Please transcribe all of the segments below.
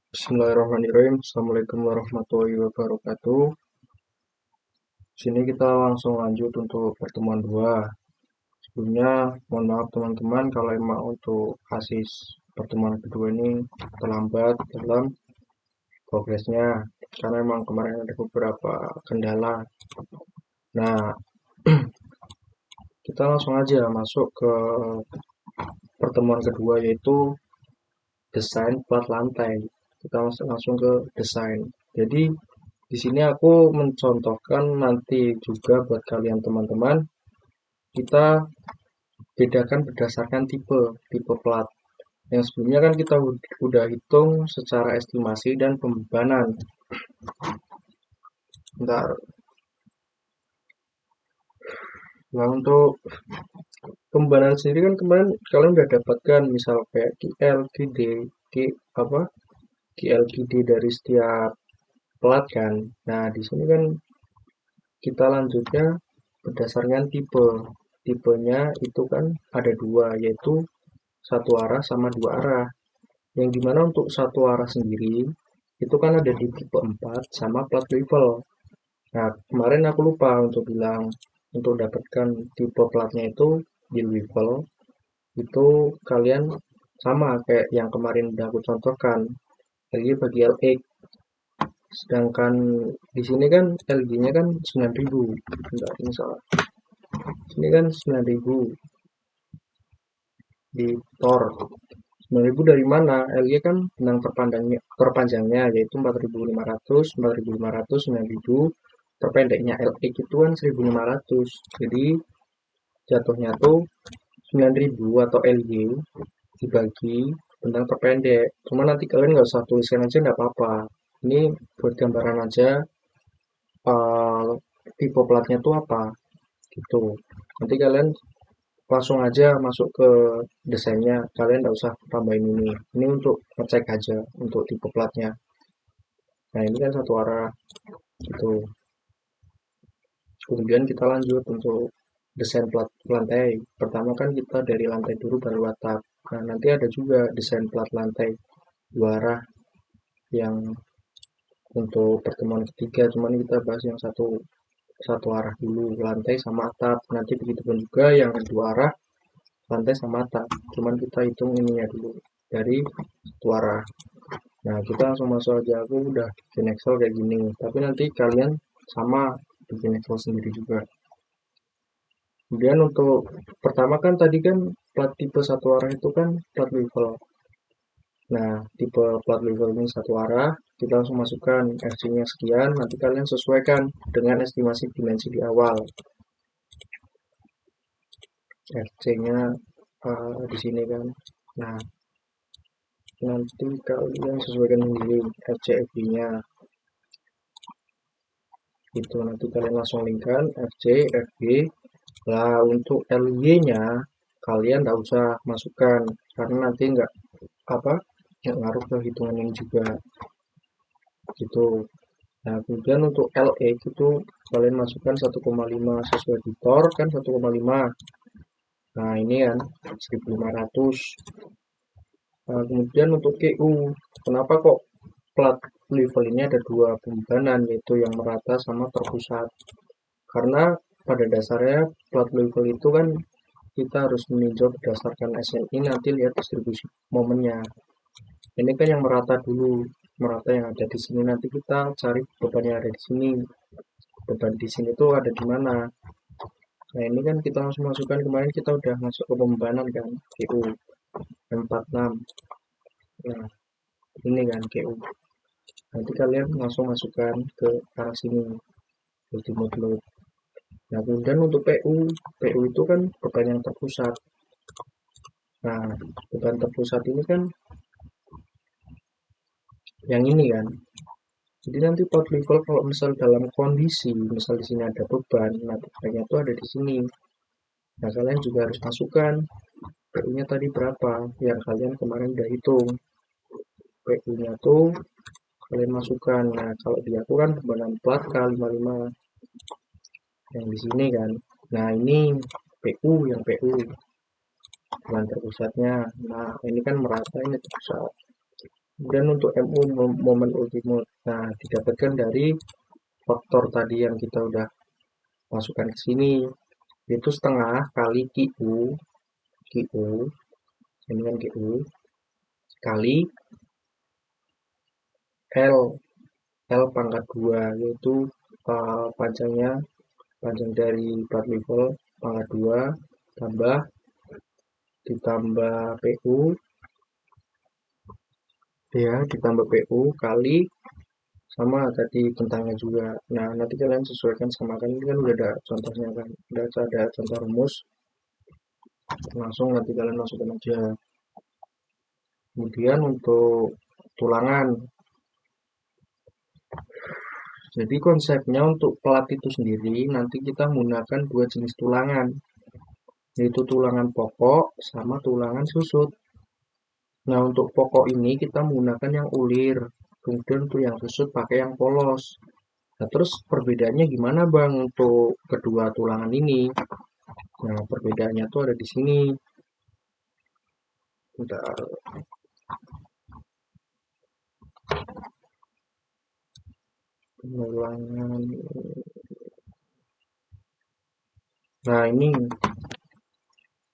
Bismillahirrahmanirrahim. Assalamualaikum warahmatullahi wabarakatuh. Sini kita langsung lanjut untuk pertemuan 2. Sebelumnya, mohon maaf teman-teman kalau emang untuk ASIS pertemuan kedua ini terlambat dalam progresnya, karena emang kemarin ada beberapa kendala. Nah, kita langsung aja masuk ke pertemuan kedua, yaitu desain plat lantai. Kita langsung ke desain. Jadi di sini aku mencontohkan nanti juga buat kalian teman-teman, kita bedakan berdasarkan tipe plat. Yang sebelumnya kan kita udah hitung secara estimasi dan pembebanan. Bentar. Nah, untuk pembebanan sendiri kan kemarin kalian udah dapatkan misal kayak GL, GD, apa? GL, GD dari setiap plat kan. Nah, di sini kan kita lanjutnya berdasarkan tipe. Tipenya itu kan ada dua, yaitu satu arah sama dua arah. Yang dimana untuk satu arah sendiri, itu kan ada di tipe 4 sama plat level. Nah, kemarin aku lupa untuk bilang, untuk dapatkan tipe platnya itu di level, itu kalian sama kayak yang kemarin udah aku contohkan, LG bagi LX. Sedangkan di sini kan LG-nya kan 9.000. Enggak, ini salah. Sini kan 9.000 di Tor. 9.000 dari mana? LG kan benang terpanjangnya yaitu 4.500, 4.500, 9.000. Terpendeknya LX itu kan 1.500. Jadi jatuhnya tuh 9.000 atau LG dibagi benang terpendek. Cuma nanti kalian nggak usah tuliskan aja nggak apa-apa. Ini buat gambaran aja uh, tipe platnya tuh apa gitu. Nanti kalian langsung aja masuk ke desainnya, kalian nggak usah tambahin ini untuk ngecek aja untuk tipe platnya. Nah, ini kan satu arah gitu. Kemudian kita lanjut untuk desain plat lantai. Pertama kan kita dari lantai dulu baru atap. Nah, nanti ada juga desain plat lantai dua arah yang untuk pertemuan ketiga, cuman kita bahas yang satu satu arah dulu, lantai sama atap. Nanti begitu pun juga yang kedua arah, lantai sama atap. Cuman kita hitung ininya dulu dari satu arah. Nah, kita langsung masuk aja. Aku udah bikin Excel kayak gini. Tapi nanti kalian sama bikin Excel sendiri juga. Kemudian untuk pertama kan tadi kan plat tipe satu arah itu kan plat level. Nah, tipe plat level ini satu arah, kita langsung masukkan FC-nya sekian, nanti kalian sesuaikan dengan estimasi dimensi di awal. FC-nya di sini kan. Nah, nanti kalian sesuaikan sendiri FC FB-nya. Itu nanti kalian langsung linkkan FC, FB. Nah, untuk LY-nya kalian nggak usah masukkan karena nanti nggak apa nggak ngaruh ke hitungan ini juga gitu. Nah, kemudian untuk LE itu kalian masukkan 1,5 sesuai di Tor kan 1,5. Nah, ini kan 1.500. Nah, kemudian untuk QU, kenapa kok plat level ini ada dua pembebanan, yaitu yang merata sama terpusat? Karena pada dasarnya plat level itu kan kita harus meninjau berdasarkan SNI, nanti lihat distribusi momennya. Ini kan yang merata dulu, merata yang ada di sini, nanti kita cari beban yang ada di sini. Beban di sini tuh ada di mana? Nah, ini kan kita langsung masukkan, kemarin kita udah masuk ke pembebanan kan, QU 46. Nah, ini kan QU. Nanti kalian langsung masukkan ke arah sini, ultimate load. Nah, kemudian untuk PU itu kan beban yang terpusat. Nah, beban terpusat ini kan yang ini kan. Jadi nanti port level kalau misal dalam kondisi, misal di sini ada beban, nah bebannya itu ada di sini. Nah, kalian juga harus masukkan PU-nya tadi berapa yang kalian kemarin udah hitung. PU-nya tuh kalian masukkan. Nah, kalau di aku kan bebanan plat K55 yang di sini kan. Nah, ini PU yang PU beban terpusatnya. Nah, ini kan merata ini terpusat. Kemudian untuk MU momen ultimate, nah didapatkan dari faktor tadi yang kita udah masukkan ke sini, yaitu setengah kali QU, ini kan QU, kali L pangkat 2, yaitu panjang dari plat level pangkat 2 ditambah PU, ya ditambah PU kali sama tadi bentangnya juga. Nah nanti kalian sesuaikan sama, kan ini kan udah ada contohnya, kan udah ada contoh rumus, langsung nanti kalian masukkan aja. Kemudian untuk tulangan, jadi konsepnya untuk plat itu sendiri nanti kita menggunakan dua jenis tulangan, yaitu tulangan pokok sama tulangan susut. Nah untuk pokok ini kita menggunakan yang ulir, kemudian untuk yang susut pakai yang polos. Nah terus perbedaannya gimana Bang untuk kedua tulangan ini? Nah perbedaannya tuh ada di sini. Bentar. Tulangan. Nah ini,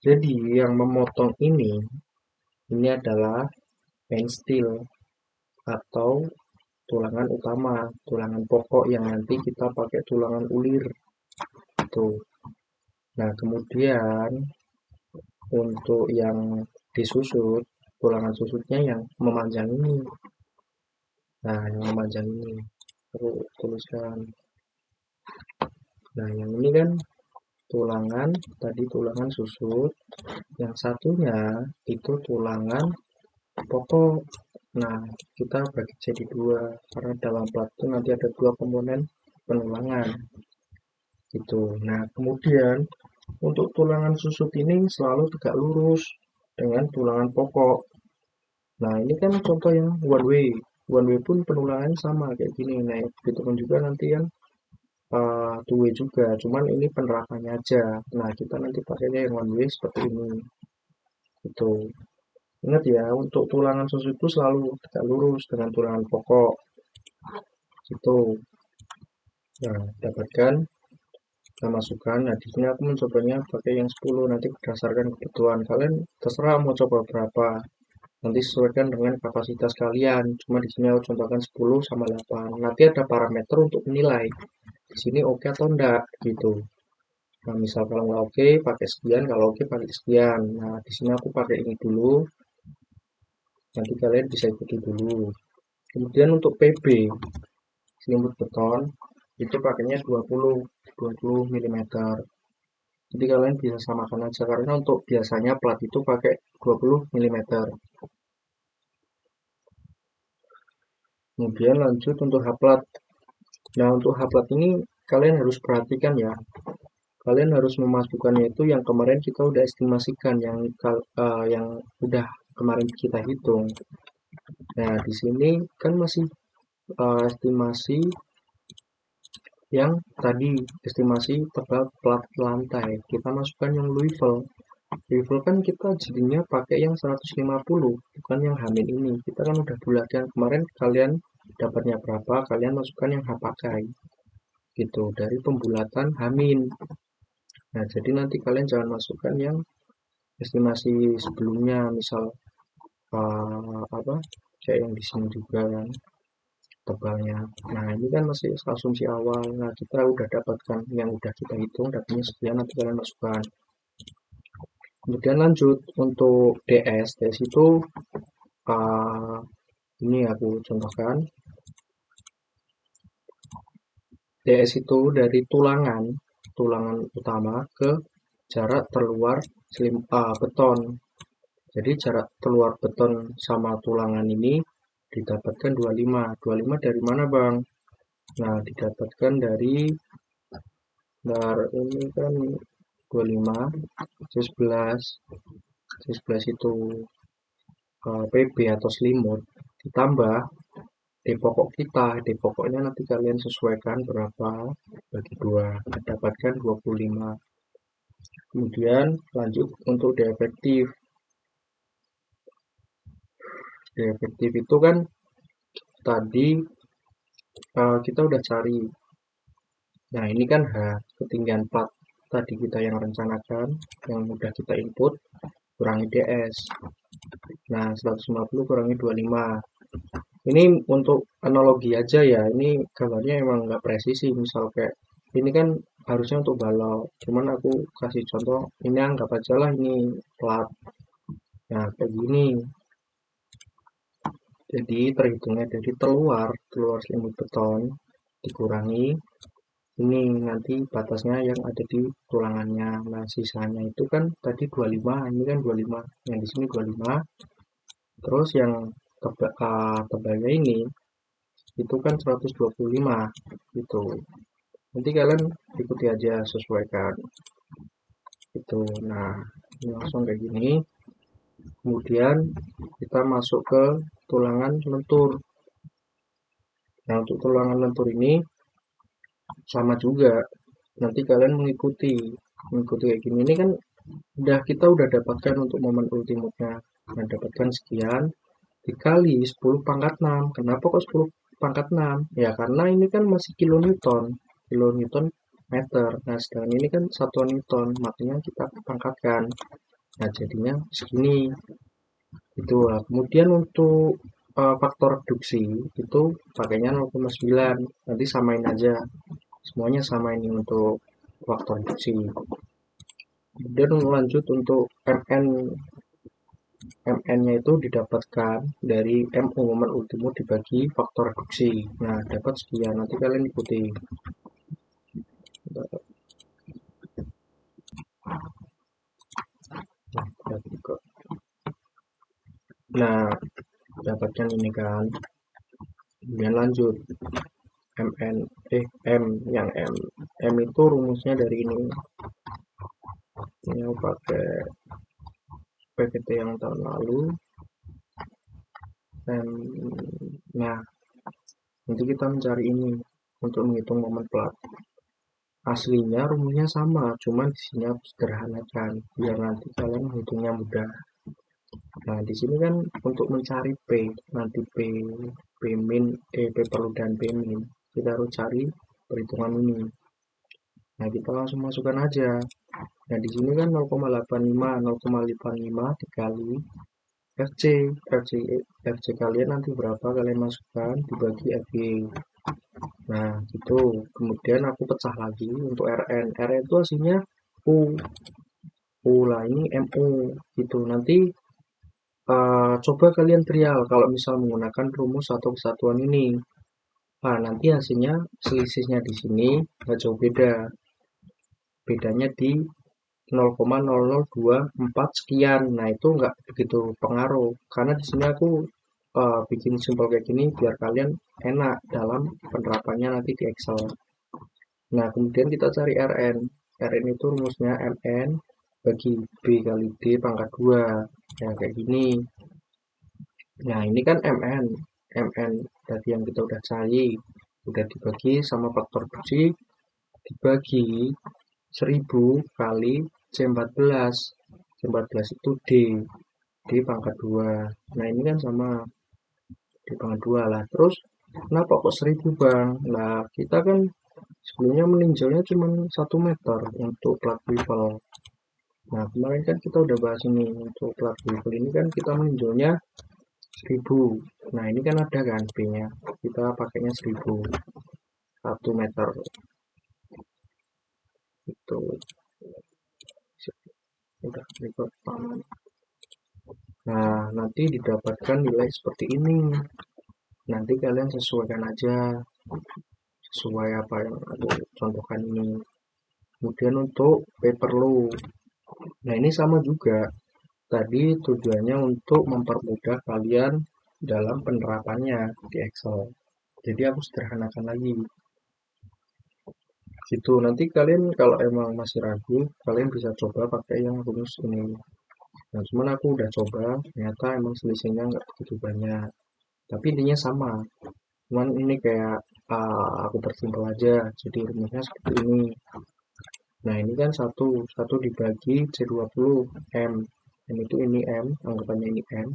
jadi yang memotong ini adalah main steel atau tulangan utama, tulangan pokok yang nanti kita pakai tulangan ulir. Tuh. Nah, kemudian untuk yang disusut, tulangan susutnya yang memanjang ini. Nah, yang memanjang ini. Aku tuliskan. Nah, yang ini kan tulangan, tadi tulangan susut. Yang satunya itu tulangan pokok. Nah, kita bagi jadi dua, karena dalam plat itu nanti ada dua komponen penulangan. Gitu. Nah, kemudian untuk tulangan susut ini selalu tegak lurus dengan tulangan pokok. Nah, ini kan contoh yang one way. One way pun penulangannya sama kayak gini. Nah, begitu pun juga nanti yang two way juga. Cuman ini penerapannya aja. Nah, kita nanti pakainya yang one way seperti ini. Itu. Ingat ya, untuk tulangan susut itu selalu tegak lurus dengan tulangan pokok. Itu. Nah, dapatkan kita masukkan. Nah, di sini aku mencobanya pakai yang 10, nanti berdasarkan kebutuhan kalian, terserah mau coba berapa. Nanti sesuaikan dengan kapasitas kalian. Cuma di sini aku contohkan 10 sama 8. Nanti ada parameter untuk menilai. Di sini oke atau enggak gitu. Nah, misal kalau nggak oke pakai sekian, kalau oke pakai sekian. Nah, di sini aku pakai ini dulu. Nanti kalian bisa ikuti dulu. Kemudian untuk PB, selimut beton, itu pakainya 20 mm. Jadi kalian bisa samakan aja, karena untuk biasanya plat itu pakai 20 mm. Kemudian lanjut untuk H-plat. Nah, untuk H-plat ini kalian harus perhatikan ya. Kalian harus memasukkannya itu yang kemarin kita udah estimasikan, yang udah kemarin kita hitung. Nah, di sini kan masih estimasi yang tadi, estimasi tebal plat lantai. Kita masukkan yang Louisville. Louisville kan kita jadinya pakai yang 150, bukan yang Hamin ini. Kita kan udah bulatkan kemarin, kalian dapatnya berapa, kalian masukkan yang H pakai. Gitu, dari pembulatan Hamin. Nah, jadi nanti kalian jangan masukkan yang estimasi sebelumnya, misal apa kayak yang di sini juga kan tebalnya. Nah, ini kan masih asumsi awal. Nah, kita udah dapatkan yang udah kita hitung, dapatnya sekian, nanti kalian masukkan. Kemudian lanjut untuk DS itu ini aku contohkan. DS itu dari tulangan utama ke jarak terluar beton. Jadi jarak keluar beton sama tulangan ini didapatkan 25. 25 dari mana Bang? Nah, didapatkan dari ini kan 25, C11. C11 itu PB atau selimut. Ditambah D pokok kita. D pokoknya nanti kalian sesuaikan berapa, bagi 2. Dapatkan 25. Kemudian lanjut untuk D efektif. D efektif itu kan tadi kita udah cari. Nah, ini kan H, ketinggian plat tadi kita yang rencanakan, yang udah kita input, kurangi DS. Nah, 150 kurangi 25. Ini untuk analogi aja ya, ini gambarnya emang nggak presisi. Misal kayak, ini kan harusnya untuk balok. Cuman aku kasih contoh, ini anggap aja lah ini plat. Nah, kayak gini. Jadi terhitungnya dari keluar selimut beton, dikurangi ini nanti batasnya yang ada di tulangannya. Nah, sisanya itu kan tadi 25, ini kan 25, yang di sini 25. Terus yang tebalnya ini itu kan 125 gitu. Nanti kalian ikuti aja, sesuaikan itu. Nah, ini langsung kayak gini. Kemudian kita masuk ke tulangan lentur. Nah, untuk tulangan lentur ini sama juga. Nanti kalian mengikuti kayak gini. Ini kan kita udah dapatkan untuk momen ultimate-nya. Nah, dapatkan sekian dikali 10 pangkat 6. Kenapa kok 10 pangkat 6? Ya karena ini kan masih kilonewton. Kilonewton meter. Nah, sedangkan ini kan satuan newton, makanya kita pangkatkan. Nah, jadinya segini. Itu lah. Kemudian untuk faktor reduksi itu pakainya 0,9. Nanti samain aja. Semuanya sama ini untuk faktor reduksi. Kemudian lanjut untuk MN-nya itu didapatkan dari MU, momen ultimo dibagi faktor reduksi. Nah, dapat sekian. Nanti kalian ikuti. Nah, dapatkan ini kan. Kemudian lanjut. M itu rumusnya dari ini. Ini aku pakai PPT yang tahun lalu. Nah, nanti kita mencari ini untuk menghitung momen plat. Aslinya rumusnya sama, cuman di sini aku sederhanakan biar nanti kalian menghitungnya mudah. Nah, di sini kan untuk mencari P, nanti P min, P perlu dan P min, kita harus cari perhitungan ini. Nah, kita langsung masukkan aja. Nah, di sini kan 0,85 dikali FC. FC kalian nanti berapa kalian masukkan dibagi FY. Nah, gitu. Kemudian aku pecah lagi untuk RN. RN itu hasilnya U. U lah, ini MU. Gitu. Nanti coba kalian trial kalau misal menggunakan rumus atau kesatuan ini. Nah, nanti hasilnya selisihnya di sini nggak jauh beda. Bedanya di 0,0024 sekian. Nah, itu nggak begitu pengaruh. Karena di sini aku bikin simpel kayak gini biar kalian enak dalam penerapannya nanti di Excel. Nah, kemudian kita cari Rn. Rn itu rumusnya Mn bagi B kali D pangkat 2. Nah, kayak gini. Nah, ini kan Mn. Mn tadi yang kita udah cari. Udah dibagi sama faktor reduksi. Dibagi 1000 kali C14. C14 itu D. D pangkat 2. Nah, ini kan sama D pangkat 2 lah. Terus, kenapa kok 1000 bang? Nah, kita kan sebelumnya meninjaunya cuma 1 meter untuk plat wivel. Nah, kemarin kan kita udah bahas ini. Untuk plat wivel ini kan kita meninjaunya 1000. Nah, ini kan ada kan B-nya. Kita pakainya 1000. 1 meter. Itu. Udah, record. Nah, nanti didapatkan nilai seperti ini. Nanti kalian sesuaikan aja. Sesuai apa yang aku contohkan ini. Kemudian untuk paper law. Nah, ini sama juga. Tadi tujuannya untuk mempermudah kalian dalam penerapannya di Excel. Jadi aku sederhanakan lagi. Gitu. Nanti kalian kalau emang masih ragu, kalian bisa coba pakai yang rumus ini. Nah, cuman aku udah coba, ternyata emang selisihnya nggak begitu banyak. Tapi intinya sama. Cuman ini kayak aku persimpel aja. Jadi rumusnya seperti ini. Nah, ini kan satu dibagi C20 M. M itu ini M, anggapannya ini M.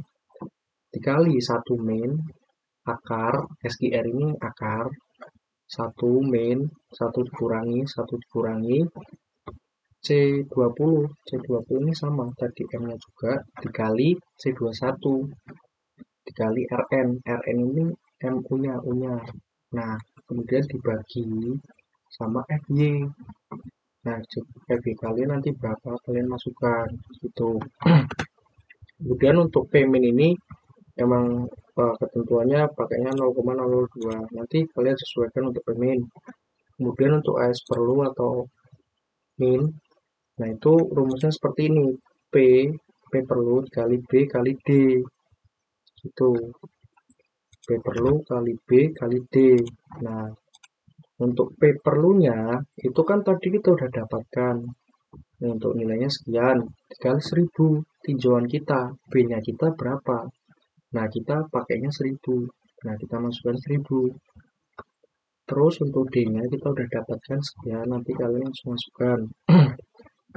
dikali 1 min akar SQR ini akar 1 min 1 dikurangi C20. C20 ini sama tadi M-nya juga dikali C21 dikali Rn. Rn ini MU-nya, U-nya. Nah, kemudian dibagi sama FY. Nah, FY kalian nanti berapa kalian masukkan gitu. Kemudian untuk Pmin ini emang ketentuannya pakainya 0,02. Nanti kalian sesuaikan untuk Pmin. Kemudian untuk AS perlu atau min, nah itu rumusnya seperti ini. P perlu dikali B kali D. Gitu. P perlu kali B kali D. Nah, untuk P perlunya itu kan tadi kita udah dapatkan. Untuk nilainya sekian dikali 1000 tinjauan kita. B-nya kita berapa? Nah, kita pakainya 1000. Nah, kita masukkan 1000. Terus untuk D-nya kita udah dapatkan sekian, nanti kalian langsung masukkan.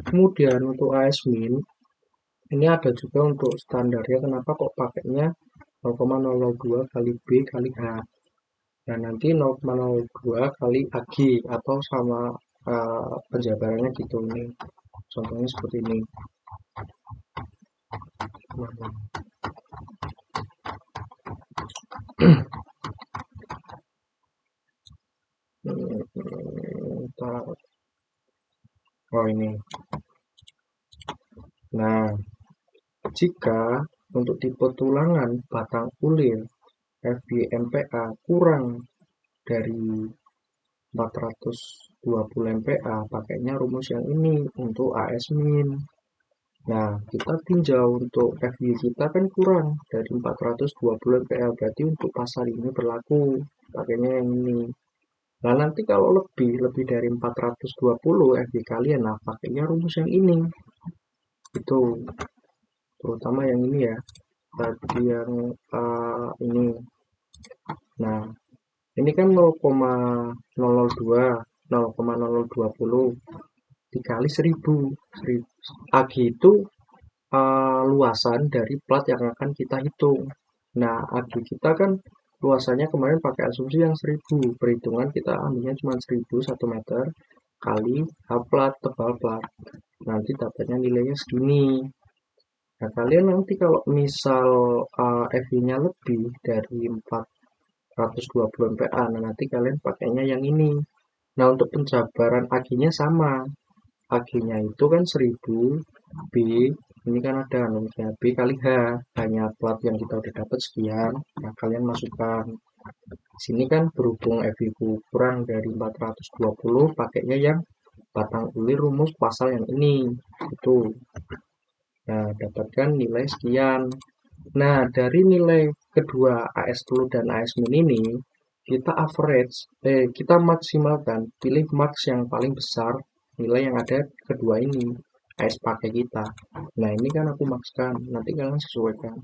Kemudian untuk AS min, ini ada juga untuk standarnya, kenapa kok pakainya 0,02 kali B kali H. Nah, nanti 0,02 kali AG atau sama penjabarannya gitu nih. Contohnya seperti ini. Oh ini. Nah, jika untuk tipe tulangan batang ulir FBMPA kurang dari 420 MPa, pakainya rumus yang ini untuk AS min. Nah, kita tinjau untuk FY kita kan kurang dari 420 MPa, berarti untuk pasal ini berlaku, pakainya yang ini. Nah, nanti kalau lebih dari 420 FY kalian, nah pakainya rumus yang ini. Itu terutama yang ini ya, tadi yang ini. Nah, ini kan 0,002 0,0020 dikali 1000. AG itu luasan dari plat yang akan kita hitung. Nah, AG kita kan luasannya kemarin pakai asumsi yang 1000. Perhitungan kita ambilnya cuma 1000 1 meter kali H plat, tebal plat. Nanti dapatnya nilainya segini. Nah, kalian nanti kalau misal FI-nya lebih dari 420 MPa, nah nanti kalian pakainya yang ini. Nah, untuk penjabaran AG-nya sama. AG-nya itu kan 1000 B, ini kan ada nomornya B kali H, hanya plat yang kita udah dapat sekian. Nah, kalian masukkan. Sini kan berhubung FI kurang dari 420, pakainya yang batang ulir rumus pasal yang ini. Itu. Nah, dapatkan nilai sekian. Nah, dari nilai kedua AS True dan AS Min ini, kita average, kita maksimalkan, pilih max yang paling besar, nilai yang ada kedua ini, AS pakai kita. Nah, ini kan aku makskan, nanti kalian sesuaikan.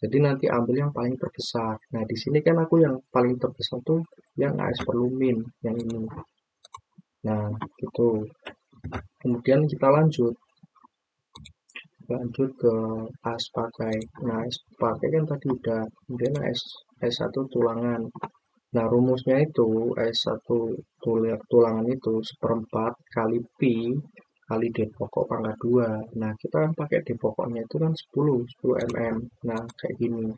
Jadi nanti ambil yang paling terbesar. Nah, di sini kan aku yang paling terbesar tuh yang AS perlu min, yang ini. Nah, gitu. Kemudian kita lanjut ke AS pakai. Nah, AS pakai kan tadi udah, kemudian AS1 tulangan. Nah, rumusnya itu AS1 tulangan itu seperempat kali pi kali D pokok pangkat 2. Nah, kita kan pakai D pokoknya itu kan 10 mm. Nah, kayak gini.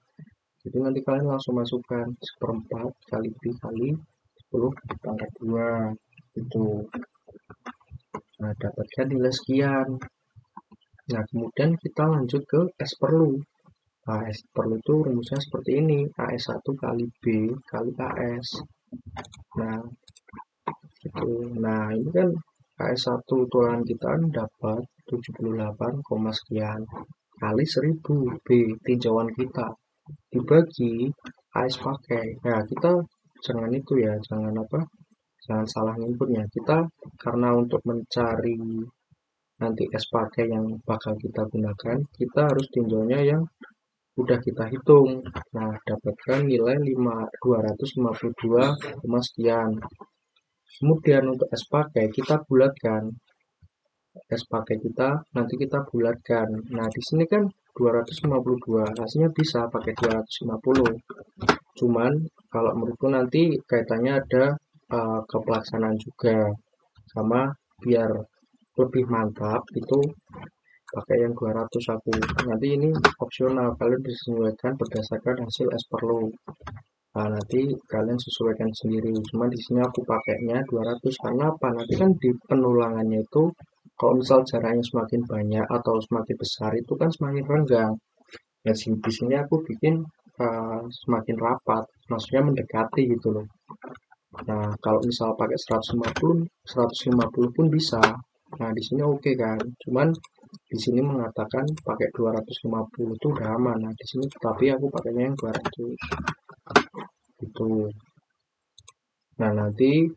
Jadi nanti kalian langsung masukkan seperempat kali pi kali 10 pangkat 2. Itu. Nah, dapatkan nilai sekian. Nah, kemudian kita lanjut ke S perlu. Nah, S perlu itu rumusnya seperti ini. AS1 kali B kali AS. Nah, gitu. Nah, ini kan AS1 tulangan kita dapat 78, sekian kali 1000 B tinjauan kita dibagi AS pakai. Nah, kita jangan itu ya, jangan salah inputnya. Kita karena untuk mencari nanti S pakai yang bakal kita gunakan, kita harus tinjaunya yang udah kita hitung. Nah, dapatkan nilai 252, sekian. Kemudian untuk S pakai kita bulatkan. S pakai kita nanti kita bulatkan. Nah, di sini kan 252, hasilnya bisa pakai 250. Cuman kalau menurutku nanti kaitannya ada ke pelaksanaan juga, sama biar lebih mantap itu pakai yang 200 aku. Nanti ini opsional, kalian bisa sesuaikan berdasarkan hasil as per law. Nah, nanti kalian sesuaikan sendiri. Cuma di sini aku pakainya 200 karena apa? Nanti kan di penulangannya itu kalau misal jaraknya semakin banyak atau semakin besar itu kan semakin renggang. Nah, di sini aku bikin semakin rapat, maksudnya mendekati gitu loh. Nah, kalau misal pakai 150 pun bisa. Nah, di sini oke kan. Cuman di sini mengatakan pakai 250 itu udah aman. Nah, di sini tapi aku pakainya yang 200 gitu. Nah, nanti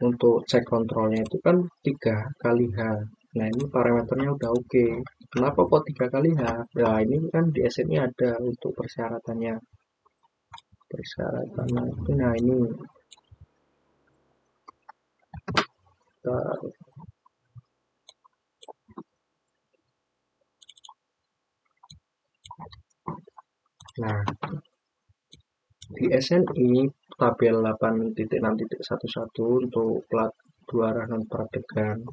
untuk cek kontrolnya itu kan 3 kali H. Nah, ini parameternya udah oke. Kenapa kok 3 kali H? Nah, ini kan di SNI ada untuk persyaratannya. Persyaratannya itu, nah ini kita, nah di SNI tabel 8.6.11 untuk plat 2 arah non pradegan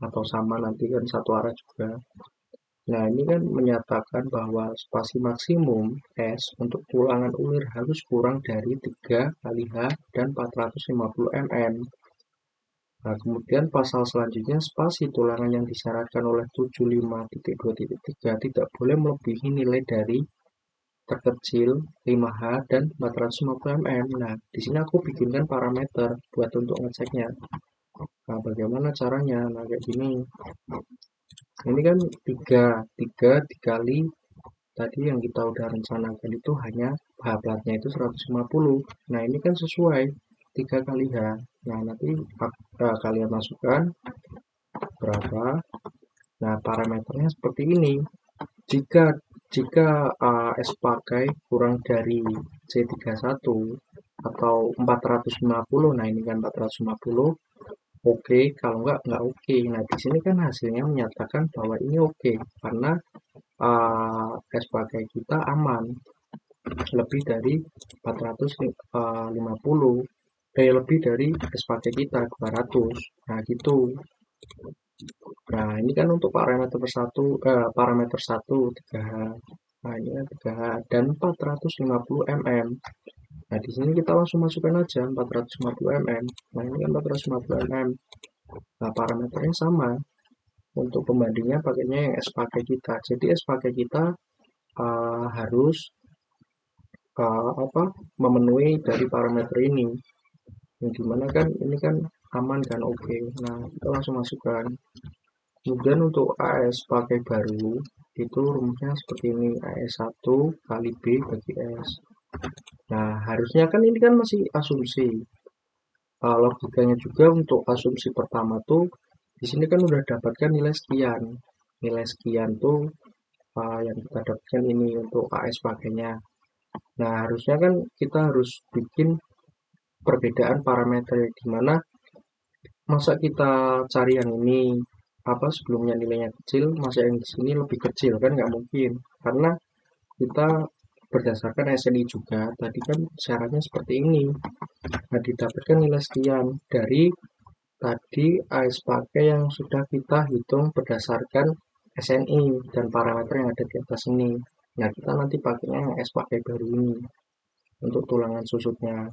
atau sama nanti kan satu arah juga. Nah, ini kan menyatakan bahwa spasi maksimum S untuk tulangan ulir harus kurang dari 3 kali H dan 450 mm. Nah, kemudian pasal selanjutnya spasi tulangan yang disyaratkan oleh 75.2.3 tidak boleh melebihi nilai dari terkecil 5H dan 450 mm. Nah, di sini aku bikinkan parameter buat untuk ngeceknya. Nah, bagaimana caranya? Nah, kayak gini. Ini kan 3 dikali tadi yang kita udah rencanakan itu hanya H platnya itu 150. Nah, ini kan sesuai 3 kali H. Nah, nanti kalian masukkan berapa. Nah, parameternya seperti ini. Jika jika S pakai kurang dari C31 atau 450, nah ini kan 450, oke, kalau enggak oke. Nah, di sini kan hasilnya menyatakan bahwa ini oke, karena S pakai kita aman, lebih dari 450, lebih dari S pakai kita 200. Nah, gitu. Nah, ini kan untuk parameter 1 3H. Nah, ini kan 3H dan 450 mm. Nah, di sini kita langsung masukkan aja 450 mm. Nah, ini kan 450 mm. Nah, parameternya sama. Untuk pembandingnya pakainya yang S pakai kita. Jadi S pakai kita harus memenuhi dari parameter ini. Yang dimana kan ini kan aman kan, oke. Nah, kita langsung masukkan. Kemudian untuk AS pakai baru itu rumusnya seperti ini, AS 1 kali B bagi S. Nah, harusnya kan ini kan masih asumsi. Logikanya juga untuk asumsi pertama tuh di sini kan udah dapatkan nilai sekian. Nilai sekian tuh yang kita dapatkan ini untuk AS pakainya. Nah, harusnya kan kita harus bikin perbedaan parameter di mana masa kita cari yang ini sebelumnya nilainya kecil, masa yang di sini lebih kecil kan nggak mungkin, karena kita berdasarkan SNI juga tadi kan syaratnya seperti ini. Nah, didapatkan nilai sekian dari tadi AS pakai yang sudah kita hitung berdasarkan SNI dan parameter yang ada di atas ini. Nah, kita nanti pakainya yang AS pakai baru ini untuk tulangan susutnya.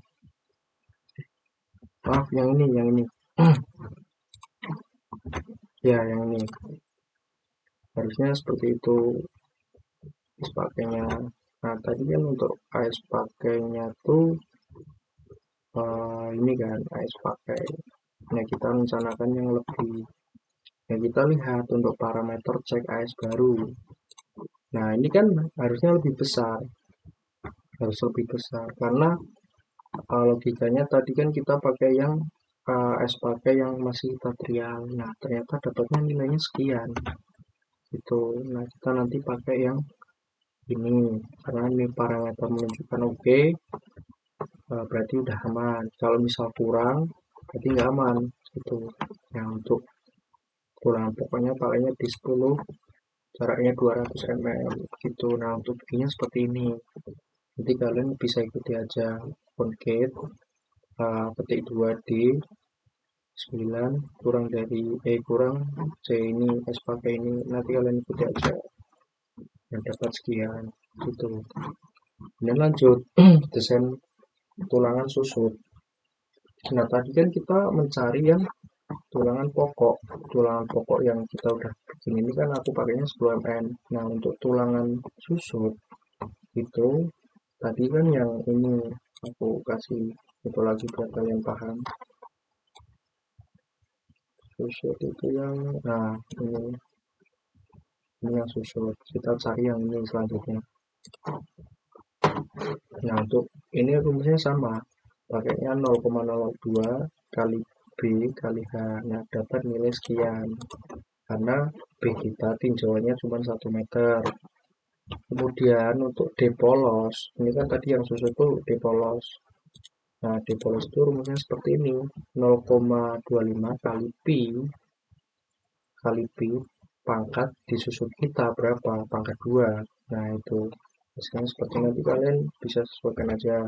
Maaf, yang ini. Ya, yang ini. Harusnya seperti itu AS pakainya. Nah, tadi kan untuk AS pakainya tuh ini kan AS pakai. Nah, kita rencanakan yang lebih. Nah, kita lihat untuk parameter cek AS baru. Nah, ini kan harusnya lebih besar. Harus lebih besar. Karena logikanya tadi kan kita pakai yang AS pakai yang masih tatrial. Nah, ternyata dapatnya nilainya sekian. Gitu. Nah, kita nanti pakai yang ini. Karena ini parameter menunjukkan oke. Berarti udah aman. Kalau misal kurang, berarti nggak aman. Gitu. Nah, untuk kurang pokoknya pakainya di 10 jaraknya 200 mm gitu. Nah, untuk bikinnya seperti ini. Nanti kalian bisa ikuti aja. Concave ketik 2D 9 kurang dari kurang C ini S pakai ini, nanti kalian ikuti aja yang dapat sekian gitu. Dan lanjut desain tulangan susut. Nah, tadi kan kita mencari yang tulangan pokok yang kita udah bikin ini kan aku pakainya 10 mm. Nah, untuk tulangan susut itu tadi kan yang ini aku kasih itu lagi biar kalian paham. Susut itu yang ini yang susut, kita cari yang ini selanjutnya. Nah, untuk ini rumusnya sama, pakainya 0,02 kali B kali H. Nah, dapat nilai sekian karena B kita tinjauannya cuma 1 meter. Kemudian untuk D polos, ini kan tadi yang susut itu D polos. Nah, D polos itu rumusnya seperti ini, 0,25 kali pi pangkat disusut kita berapa, pangkat 2. Nah, itu hasilnya seperti nanti kalian bisa sesuaikan aja.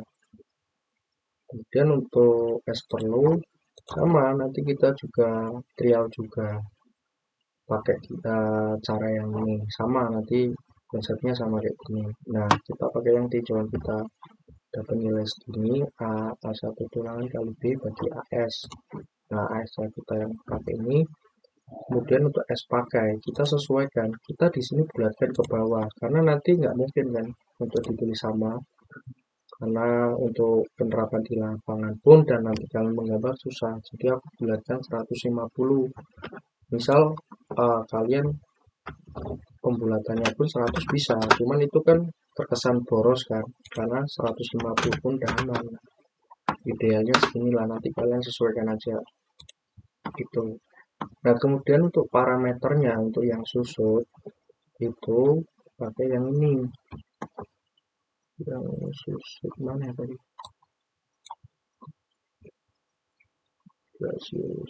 Kemudian untuk S perlu sama, nanti kita juga trial juga pakai cara yang ini sama, nanti konsepnya sama kayak gini. Nah, kita pakai yang tinjauan kita dapat nilai segini, A1 tulangan kali B bagi AS. Nah, AS kita yang pakai ini. Kemudian untuk S pakai, kita sesuaikan. Kita di sini bulatkan ke bawah, karena nanti nggak mungkin kan untuk ditulis sama. Karena untuk penerapan di lapangan pun dan nanti kalian menggambar susah. Jadi aku bulatkan 150. Misal kalian pembulatannya pun 100 bisa, cuman itu kan terkesan boros kan, karena 150 pun udah aman. Idealnya seginilah, nanti kalian sesuaikan aja gitu. Nah, kemudian untuk parameternya untuk yang susut itu pakai yang ini, yang susut mana ya tadi.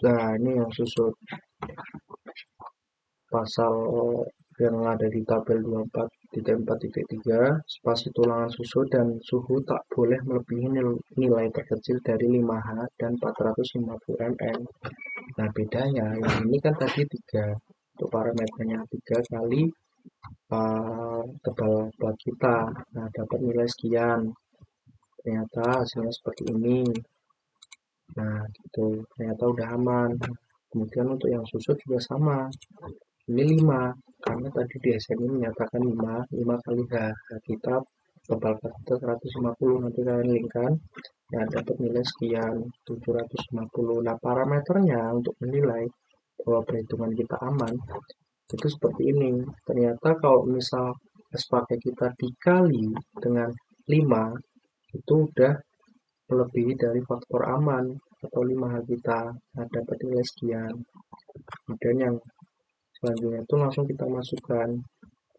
Nah, ini yang susut pasal yang ada di tabel 24.4.3, spasi tulangan susut dan suhu tak boleh melebihi nilai terkecil dari 5H dan 450 mm. Nah, bedanya yang ini kan tadi 3, untuk parameternya 3 kali tebal plat kita. Nah, dapat nilai sekian. Ternyata hasilnya seperti ini. Nah, gitu. Ternyata udah aman. Kemudian untuk yang susut juga sama. Ini 5, karena tadi di SN ini menyatakan 5 kali H. Nah, kita tebal plat kita 150, nanti kalian linkkan. Nah, dapat nilai sekian, 750. Nah, parameternya untuk menilai bahwa perhitungan kita aman, itu seperti ini. Ternyata kalau misal S pakai kita dikali dengan 5, itu udah melebihi dari faktor aman atau 5H kita. Nah, dapat nilai sekian. Kemudian yang selanjutnya itu langsung kita masukkan.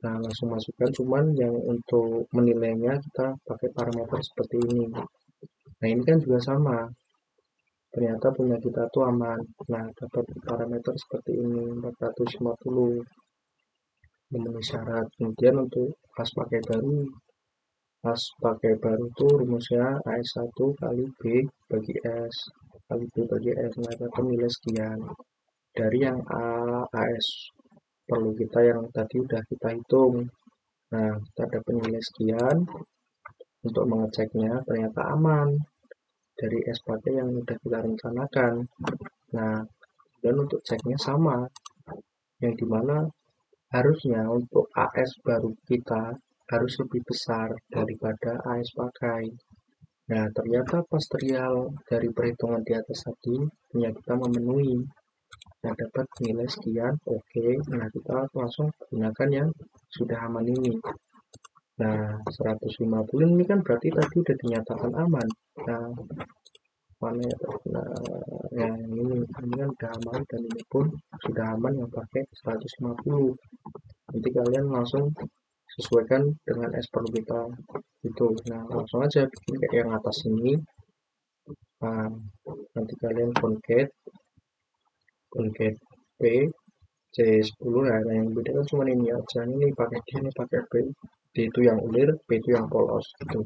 Nah, langsung masukkan, cuman yang untuk menilainya kita pakai parameter seperti ini. Nah, ini kan juga sama. Ternyata punya kita tuh aman. Nah, dapat parameter seperti ini, 450 memenuhi syarat. Kemudian untuk pas pakai baru tuh rumusnya AS1 kali B bagi S kali B bagi S. Nah, dapat nilai sekian dari yang AS perlu kita yang tadi udah kita hitung. Nah, kita dapat nilai sekian. Untuk mengeceknya ternyata aman dari S pakai yang udah kita rencanakan. Nah, dan untuk ceknya sama, yang dimana harusnya untuk AS baru kita harus lebih besar daripada AS pakai. Nah, ternyata pas trial dari perhitungan di atas tadi punya kita memenuhi. Nah, dapat nilai sekian, oke. Nah, kita langsung gunakan yang sudah aman ini. Nah, 150 ini kan berarti tadi udah dinyatakan aman. Nah, mana ya? Nah, yang ini kan udah aman dan ini pun sudah aman yang pakai 150. Nanti kalian langsung sesuaikan dengan S perlu kita itu. Nah, langsung aja bikin kayak yang atas ini. Nah, nanti kalian concat P C10. Nah, yang beda kan cuma ini aja. Ini pakai D, ini pakai B. D itu yang ulir, B itu yang polos gitu.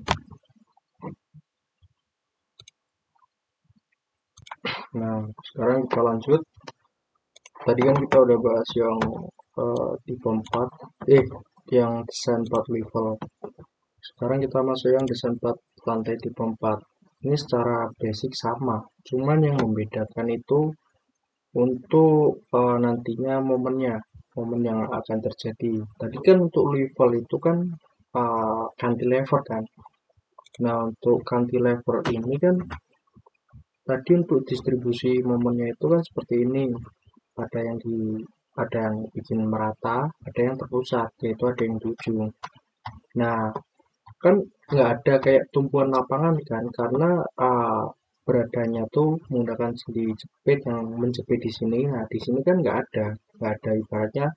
Nah, sekarang kita lanjut. Tadi kan kita udah bahas yang tipe 4, yang desain 4 level. Sekarang kita masuk yang desain 4 lantai tipe 4. Ini secara basic sama, cuman yang membedakan itu untuk nantinya momen yang akan terjadi. Tadi kan untuk level itu kan cantilever kan. Nah, untuk cantilever ini kan tadi untuk distribusi momennya itu kan seperti ini. Ada yang di ada yang bikin merata, ada yang terpusat, yaitu ada yang di ujung. Nah, kan nggak ada kayak tumpuan lapangan kan, karena beradanya tuh menggunakan sendi jepit yang menjepit di sini. Nah, di sini kan nggak ada ibaratnya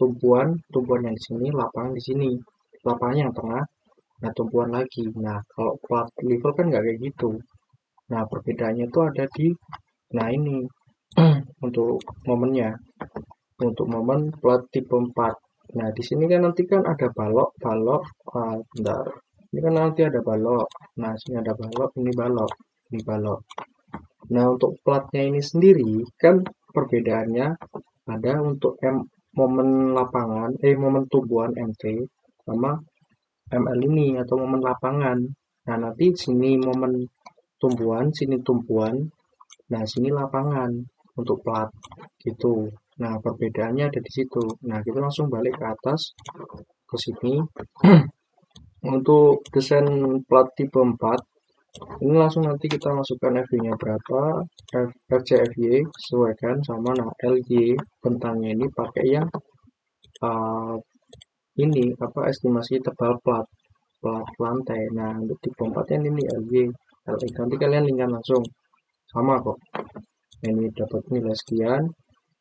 tumpuan yang di sini, lapangan di sini, lapangan yang tengah, nah tumpuan lagi. Nah, kalau plat level kan nggak kayak gitu. Nah, perbedaannya itu ada di, nah ini untuk momennya, untuk momen plat tipe 4. Nah, di sini kan nanti kan ada balok, bentar. Ini kan nanti ada balok. Nah, sini ada balok, ini balok. Nah, untuk platnya ini sendiri kan perbedaannya ada untuk momen lapangan, momen tumbuhan MT sama ML ini atau momen lapangan. Nah, nanti sini momen tumbuhan, sini tumpuan, nah sini lapangan untuk plat gitu. Nah, perbedaannya ada di situ. Nah, kita langsung balik ke atas ke sini. Untuk desain plat tipe 4, ini langsung nanti kita masukkan FY-nya berapa, FCFY sesuaikan sama, nah LY bentangnya ini pakai yang uh, ini apa estimasi tebal plat lantai. Nah, untuk tipe 4 yang ini LY, nanti kalian linkkan langsung sama kok. Nah, ini dapat nilai sekian.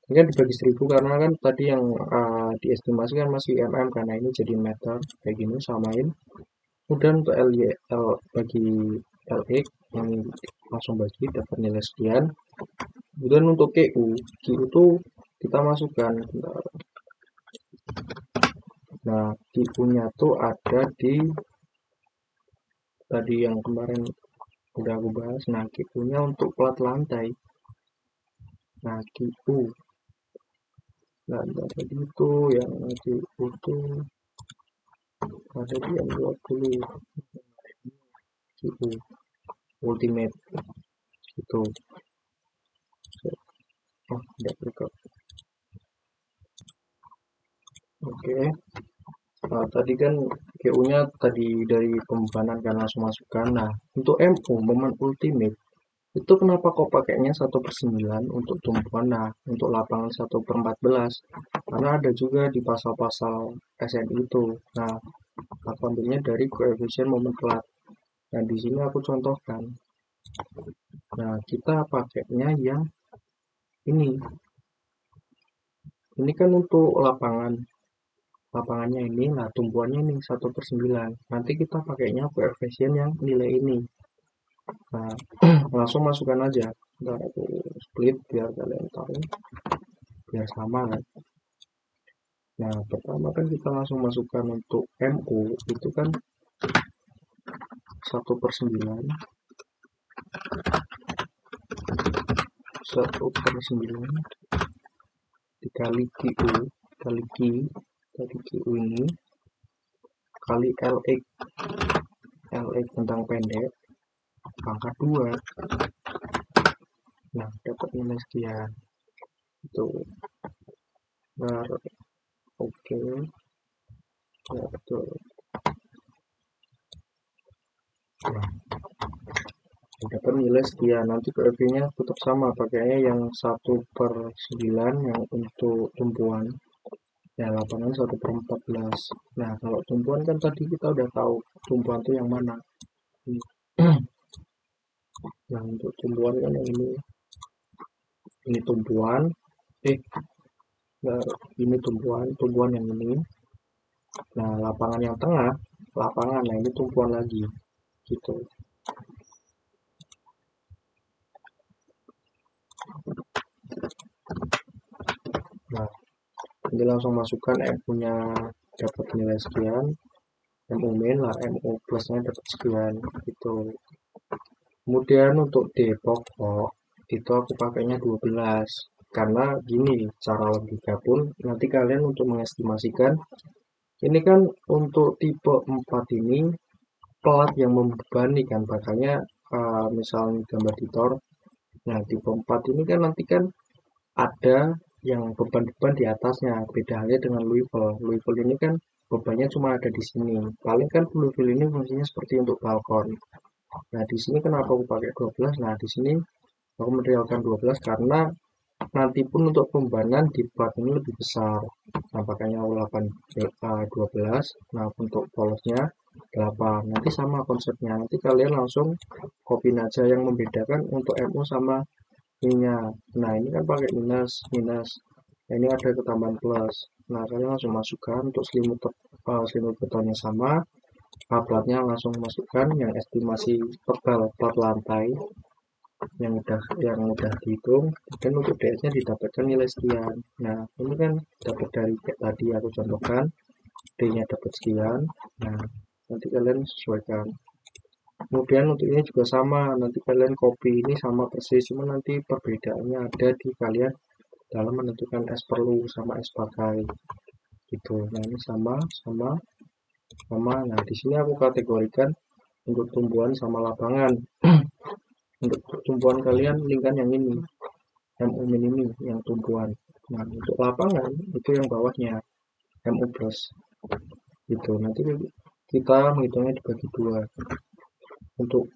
Ini kan dibagi 1000 karena kan tadi yang diestimasi kan masih mm, karena ini jadi meter kayak gini, samain. Kemudian untuk bagi LX yang langsung bagi dapat nilai sekian. Kemudian untuk QU itu kita masukkan. Nah, QU-nya tuh ada di tadi yang kemarin udah aku bahas. Nah, QU-nya untuk plat lantai. Nah, QU. Nah, tadi itu yang QU itu ada di yang 20 QU ultimate itu. Oh, tidak record. Oke. Nah, tadi kan GU-nya tadi dari pembebanan kan langsung masukkan. Nah, untuk MU, momen ultimate, itu kenapa kok pakainya 1/9 untuk tumpuan, nah untuk lapangan 1/14? Karena ada juga di pasal-pasal SNI itu. Nah, aku ambilnya dari koefisien momen plat. Nah, di sini aku contohkan. Nah, kita pakainya yang ini. Ini kan untuk lapangannya ini, nah tumpuannya ini 1/9. Nanti kita pakainya koefisien yang nilai ini. Nah, langsung masukkan aja. Ntar aku split biar kalian tahu, biar sama kan. Nah, pertama kan kita langsung masukkan untuk MU itu kan 1/9, 1/9 dikali QU, kali QU ini kali LX tentang pendek pangkat 2. Nah, dapat nilai sekian. Itu. Nah, oke. Ya, betul. Nah, dapat nilai sekian. Nanti PFV-nya tetap sama, pakainya yang 1/9 yang untuk tumpuan. Ya, lapangan 1/14. Nah, kalau tumpuan kan tadi kita udah tahu tumpuan itu yang mana. Nah, untuk tumpuan kan yang ini. Ini tumpuan. Nah, ini tumpuan yang ini. Nah, lapangan yang tengah, nah ini tumpuan lagi. Gitu. Nah, nanti langsung masukkan MU-nya dapat nilai sekian, MU min lah, MU plusnya dapat sekian gitu. Kemudian untuk D pokok itu aku pakainya 12 karena gini cara logika pun nanti kalian untuk mengestimasikan ini kan untuk tipe 4 ini plat yang membebani kan, makanya misalnya gambar editor, nah tipe 4 ini kan nanti kan ada yang beban-beban di atasnya, beda halnya dengan Louisville ini kan bebannya cuma ada di sini, paling kan Louisville ini fungsinya seperti untuk balkon. Nah di sini kenapa aku pakai 12, nah di sini aku menerialkan 12 karena nanti pun untuk pembebanan di plat ini lebih besar. Nah makanya aku 12. Nah untuk polosnya 8. Nanti sama konsepnya, nanti kalian langsung copy aja yang membedakan untuk MU sama ininya. Nah ini kan pakai minus minus, nah, ini ada ketambahan plus. Nah kalian langsung masukkan untuk selimut betonnya sama, platnya langsung masukkan yang estimasi tebal plat lantai yang udah dihitung, dan untuk DS-nya didapatkan nilai sekian. Nah ini kan dapat dari kayak tadi aku contohkan, D-nya dapat sekian. Nah nanti kalian sesuaikan. Kemudian untuk ini juga sama, nanti kalian copy ini sama persis, cuma nanti perbedaannya ada di kalian dalam menentukan S perlu sama S pakai gitu. Nah ini sama sama sama. Nah di sini aku kategorikan untuk tumbuhan sama lapangan. Untuk tumbuhan kalian lingkan yang ini, MU min ini yang tumbuhan. Nah untuk lapangan itu yang bawahnya MU plus gitu. Nanti kita menghitungnya dibagi dua. Untuk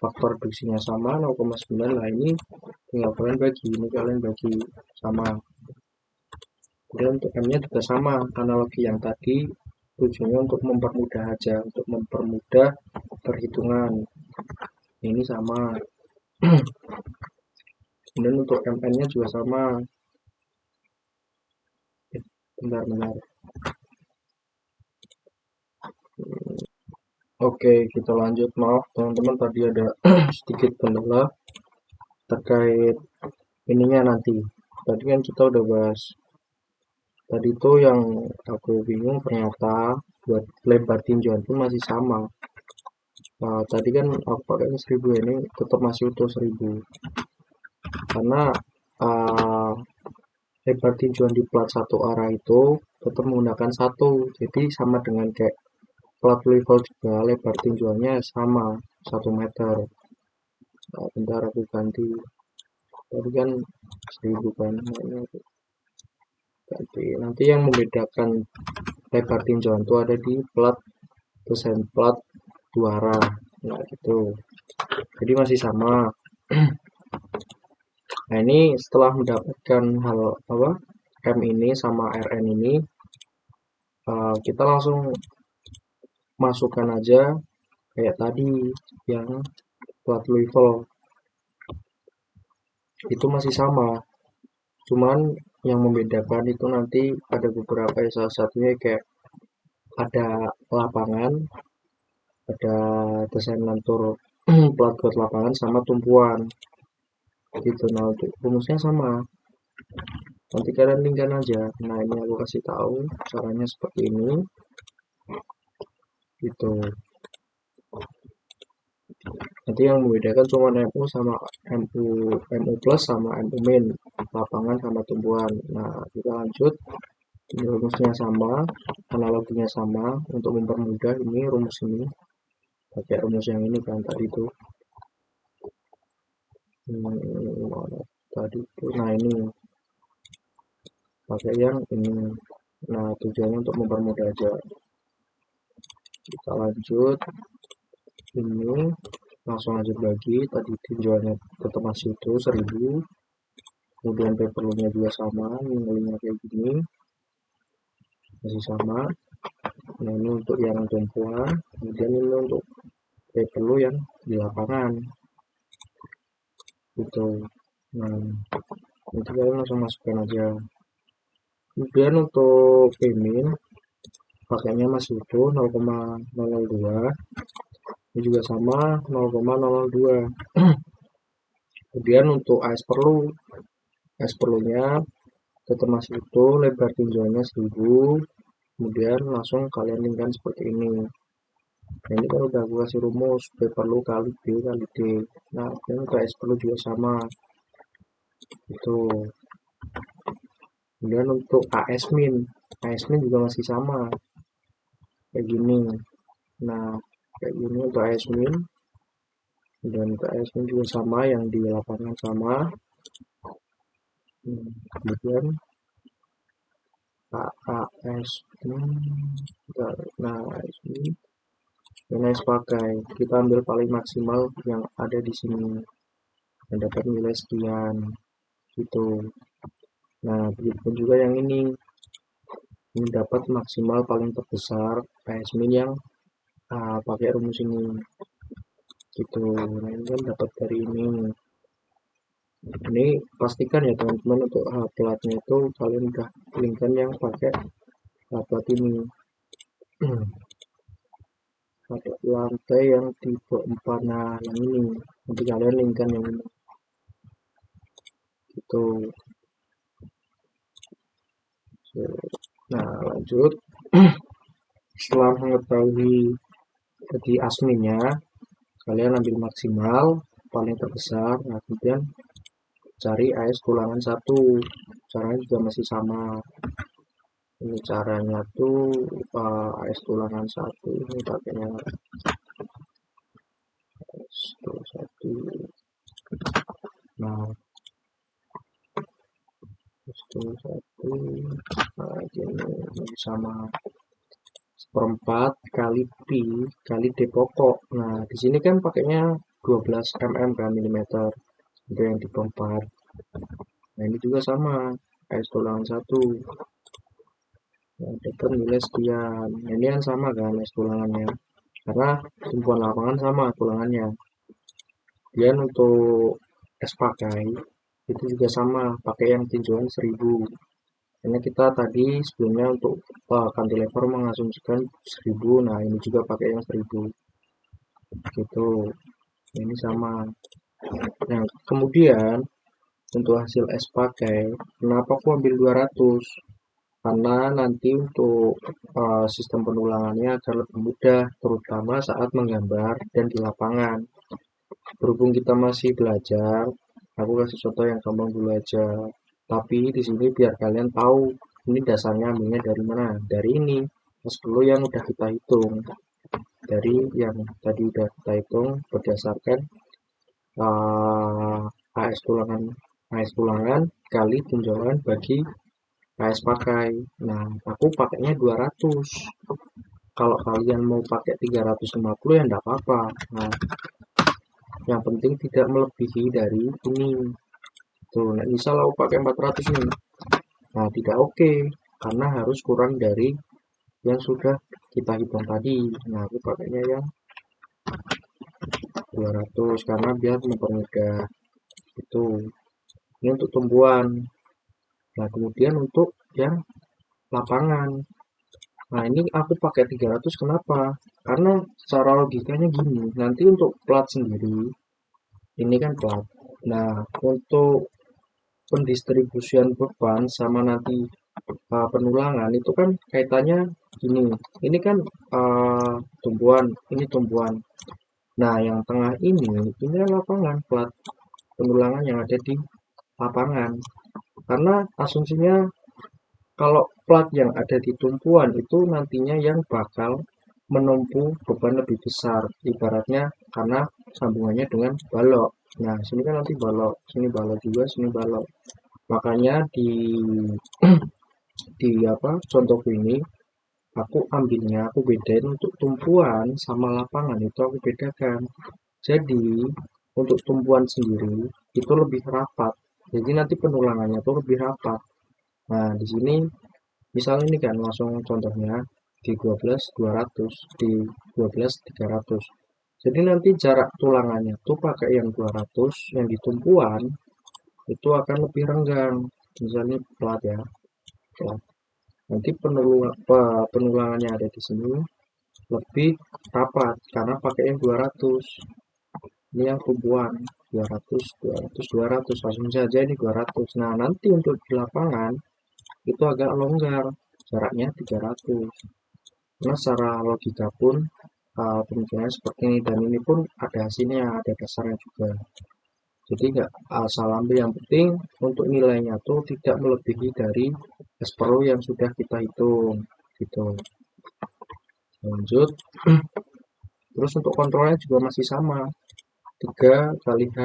faktor reduksinya sama 0,9, lah ini tinggal kalian bagi, ini kalian bagi sama. Kemudian untuk M nya juga sama, analogi yang tadi, tujuannya untuk mempermudah aja, untuk mempermudah perhitungan. Ini sama. Kemudian untuk MN nya juga sama. Bentar. Oke, kita lanjut. Maaf teman-teman, tadi ada sedikit kendala terkait ininya nanti. Tadi kan kita udah bahas. Tadi tuh yang aku bingung ternyata buat lebar tinjauan pun masih sama. Nah, tadi kan aku pakai 1000, ini tetap masih utuh 1000. Karena lebar tinjauan di plat satu arah itu tetap menggunakan 1. Jadi sama dengan kayak plat level juga, lebar tinjauannya sama 1 meter. Nah, bentar aku ganti. Tadi kan 1000 kan. Ganti. Nanti yang membedakan lebar tinjauan itu ada di plat desain plat 2 arah. Nah gitu. Jadi masih sama. Nah ini setelah mendapatkan hal apa M ini sama RN ini, kita langsung masukkan aja kayak tadi yang plat Louisville itu masih sama, cuman yang membedakan itu nanti ada beberapa, salah satunya kayak ada lapangan, ada desain lantur plat buat lapangan sama tumpuan gitu. Nah untuk rumusnya sama, nanti kalian linkkan aja. Nah ini aku kasih tahu caranya seperti ini gitu. Nanti yang membedakan cuma MU sama MU plus sama MU min, lapangan sama tumbuhan. Nah kita lanjut. Ini rumusnya sama, analoginya sama. Untuk mempermudah ini rumus ini pakai rumus yang ini kan tadi itu. Nah ini pakai yang ini. Nah tujuannya untuk mempermudah aja. Kita lanjut. Ini langsung aja bagi, tadi tinjauannya tetap masih itu 1000. Kemudian papernya juga sama, nilainya kayak gini masih sama. Nah ini untuk yang tumpuan, kemudian ini untuk paper yang di lapangan gitu. Nah nanti kalian langsung masukkan aja. Kemudian untuk payment pakainya masih utuh 0,002, ini juga sama 0,002. Kemudian untuk AS perlunya tetap masih itu, lebar tinjauannya 1000, kemudian langsung kalian linkkan seperti ini. Nah, ini kan udah aku kasih rumus P perlu kali B kali D. Nah, ini untuk S perlu juga sama itu. Kemudian untuk AS min juga masih sama kayak gini. Nah, kayak gini untuk AS min, dan untuk AS min juga sama, yang di lapangan sama. Kemudian AS min, nah AS min ini pakai, kita ambil paling maksimal yang ada di sini, yang dapat nilai sekian gitu. Nah, begitupun juga yang ini dapat maksimal paling terbesar AS min yang pakai rumus ini gitu. Nah, ini kan dapat dari ini. Ini pastikan ya teman-teman, untuk platnya itu kalian udah linkkan yang pakai plat ini. Pakai lantai yang tipe 4. Nah, yang ini nanti kalian linkkan yang ini gitu. Nah, lanjut. Setelah mengetahui jadi asminnya, kalian ambil maksimal paling terbesar. Nah, kemudian cari AS tulangan 1. Caranya juga masih sama. Ini caranya tuh AS tulangan 1 ini pakainya AS tulangan 1. Nah, AS tulangan 1 ini sama 1/4 kali pi kali D pokok. Nah, di sini kan pakainya 12 mm kan, milimeter, itu yang tipe 4. Nah, ini juga sama, AS tulangan 1. Nah, dapat nilai sekian. Nah, ini yang sama kan AS tulangannya, karena tumpuan lapangan sama tulangannya. Kemudian untuk S pakai itu juga sama, pakai yang tinjauan 1000. Karena kita tadi sebelumnya untuk cantilever mengasumsikan 1000. Nah, ini juga pakai yang 1000 gitu. Ini sama. Nah, kemudian untuk hasil S pakai, kenapa aku ambil 200? Karena nanti untuk sistem penulangannya agar lebih mudah, terutama saat menggambar dan di lapangan. Berhubung kita masih belajar, aku kasih contoh yang gampang dulu aja. Tapi di sini biar kalian tahu ini dasarnya ambilnya dari mana. Dari ini, pas dulu yang udah kita hitung. Dari yang tadi udah kita hitung berdasarkan AS tulangan kali tinjauan bagi AS pakai. Nah, aku pakainya 200. Kalau kalian mau pakai 350 ya enggak apa-apa. Nah, yang penting tidak melebihi dari ini. Tuh, nah misal aku pakai 400 nih. Nah, tidak oke, karena harus kurang dari yang sudah kita hitung tadi. Nah, aku pakainya yang 200 karena biar mempermudah. Itu. Ini untuk tumbuhan. Nah, kemudian untuk yang lapangan. Nah, ini aku pakai 300 kenapa? Karena secara logikanya gini, nanti untuk plat sendiri, ini kan plat. Nah, untuk pendistribusian beban sama nanti penulangan itu kan kaitannya gini. Ini kan tumbuhan, ini tumbuhan. Nah, yang tengah ini lapangan, plat penulangan yang ada di lapangan. Karena asumsinya kalau plat yang ada di tumpuan itu nantinya yang bakal menumpu beban lebih besar, ibaratnya karena sambungannya dengan balok. Nah, sini kan nanti balok, sini balok juga, sini balok. Makanya di contoh ini aku bedain untuk tumpuan sama lapangan, itu aku bedakan. Jadi untuk tumpuan sendiri itu lebih rapat. Jadi nanti penulangannya itu lebih rapat. Nah, di sini misalnya ini kan langsung contohnya di 12 200, di 12 300. Jadi nanti jarak tulangannya tuh pakai yang 200, yang di tumpuan itu akan lebih renggang. Misalnya plat ya, plat. Nanti penulangannya ada di sini lebih rapat karena pakai yang 200. Ini yang tumpuan 200 200 200, langsung saja ini 200. Nah, nanti untuk di lapangan itu agak longgar, jaraknya 300. Nah, secara logika pun pemikirannya seperti ini, dan ini pun ada hasilnya, ada dasarnya juga. Jadi nggak asal ambil, yang penting untuk nilainya tuh tidak melebihi dari S per U yang sudah kita hitung gitu. Lanjut, terus untuk kontrolnya juga masih sama, 3 kali H,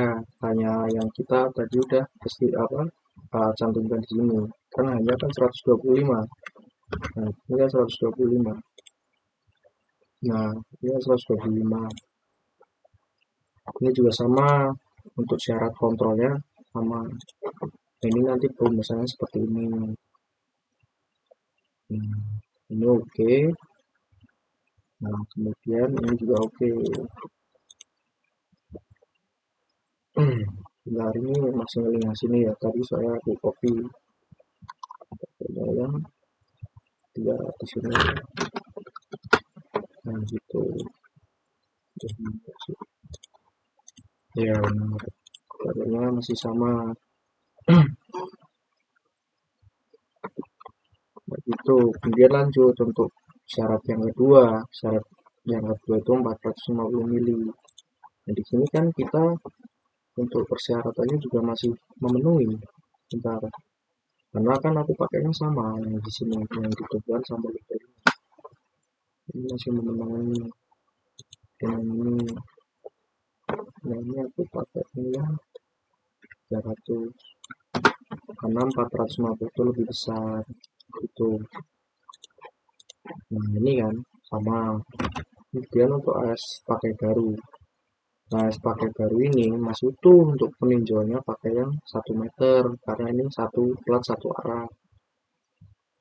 hanya yang kita tadi udah pasti cantumkan di sini, karena hanya kan 125. Nah, ini kan 125. Nah, ini kan 125. Ini juga sama, untuk syarat kontrolnya sama. Ini nanti perumusannya seperti ini. Nah, ini oke. Nah, kemudian ini juga oke. Nah, ini masih ngelingas sini ya. Tadi saya copy yang 300 ini. Nah, gitu. Ya, benar. Caranya masih sama. Itu kemudian lanjut untuk syarat yang kedua. Syarat yang kedua itu 450 mili. Nah, di sini kan kita untuk persyaratannya juga masih memenuhi. Bentar. Karena kan aku pakainya sama yang di sini, yang di depan sama di depan. Ini masih memenuhi dengan ini. Nah, ini aku pakainya 300. Karena 450 itu lebih besar. Itu. Nah, ini kan sama. Kemudian untuk AS pakai garu. Nah, AS pakai garu ini masih utuh untuk peninjauannya pakai yang 1 meter, karena ini satu plat satu arah.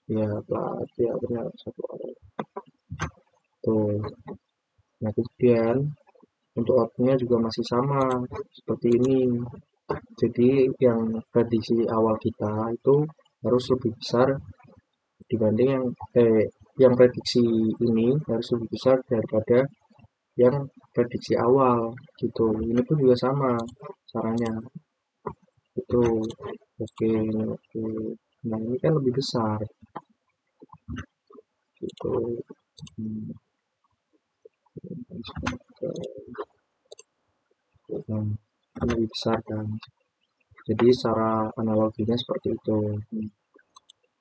Ya, plat ya benar satu arah. Tuh. Nah, kemudian untuk outputnya juga masih sama seperti ini. Jadi yang prediksi awal kita itu harus lebih besar dibanding yang prediksi ini harus lebih besar daripada yang prediksi awal gitu. Ini pun juga sama caranya. Itu oke, ini oke. Nah, ini kan lebih besar gitu. Hmm, nah, lebih besar kan. Jadi secara analoginya seperti itu.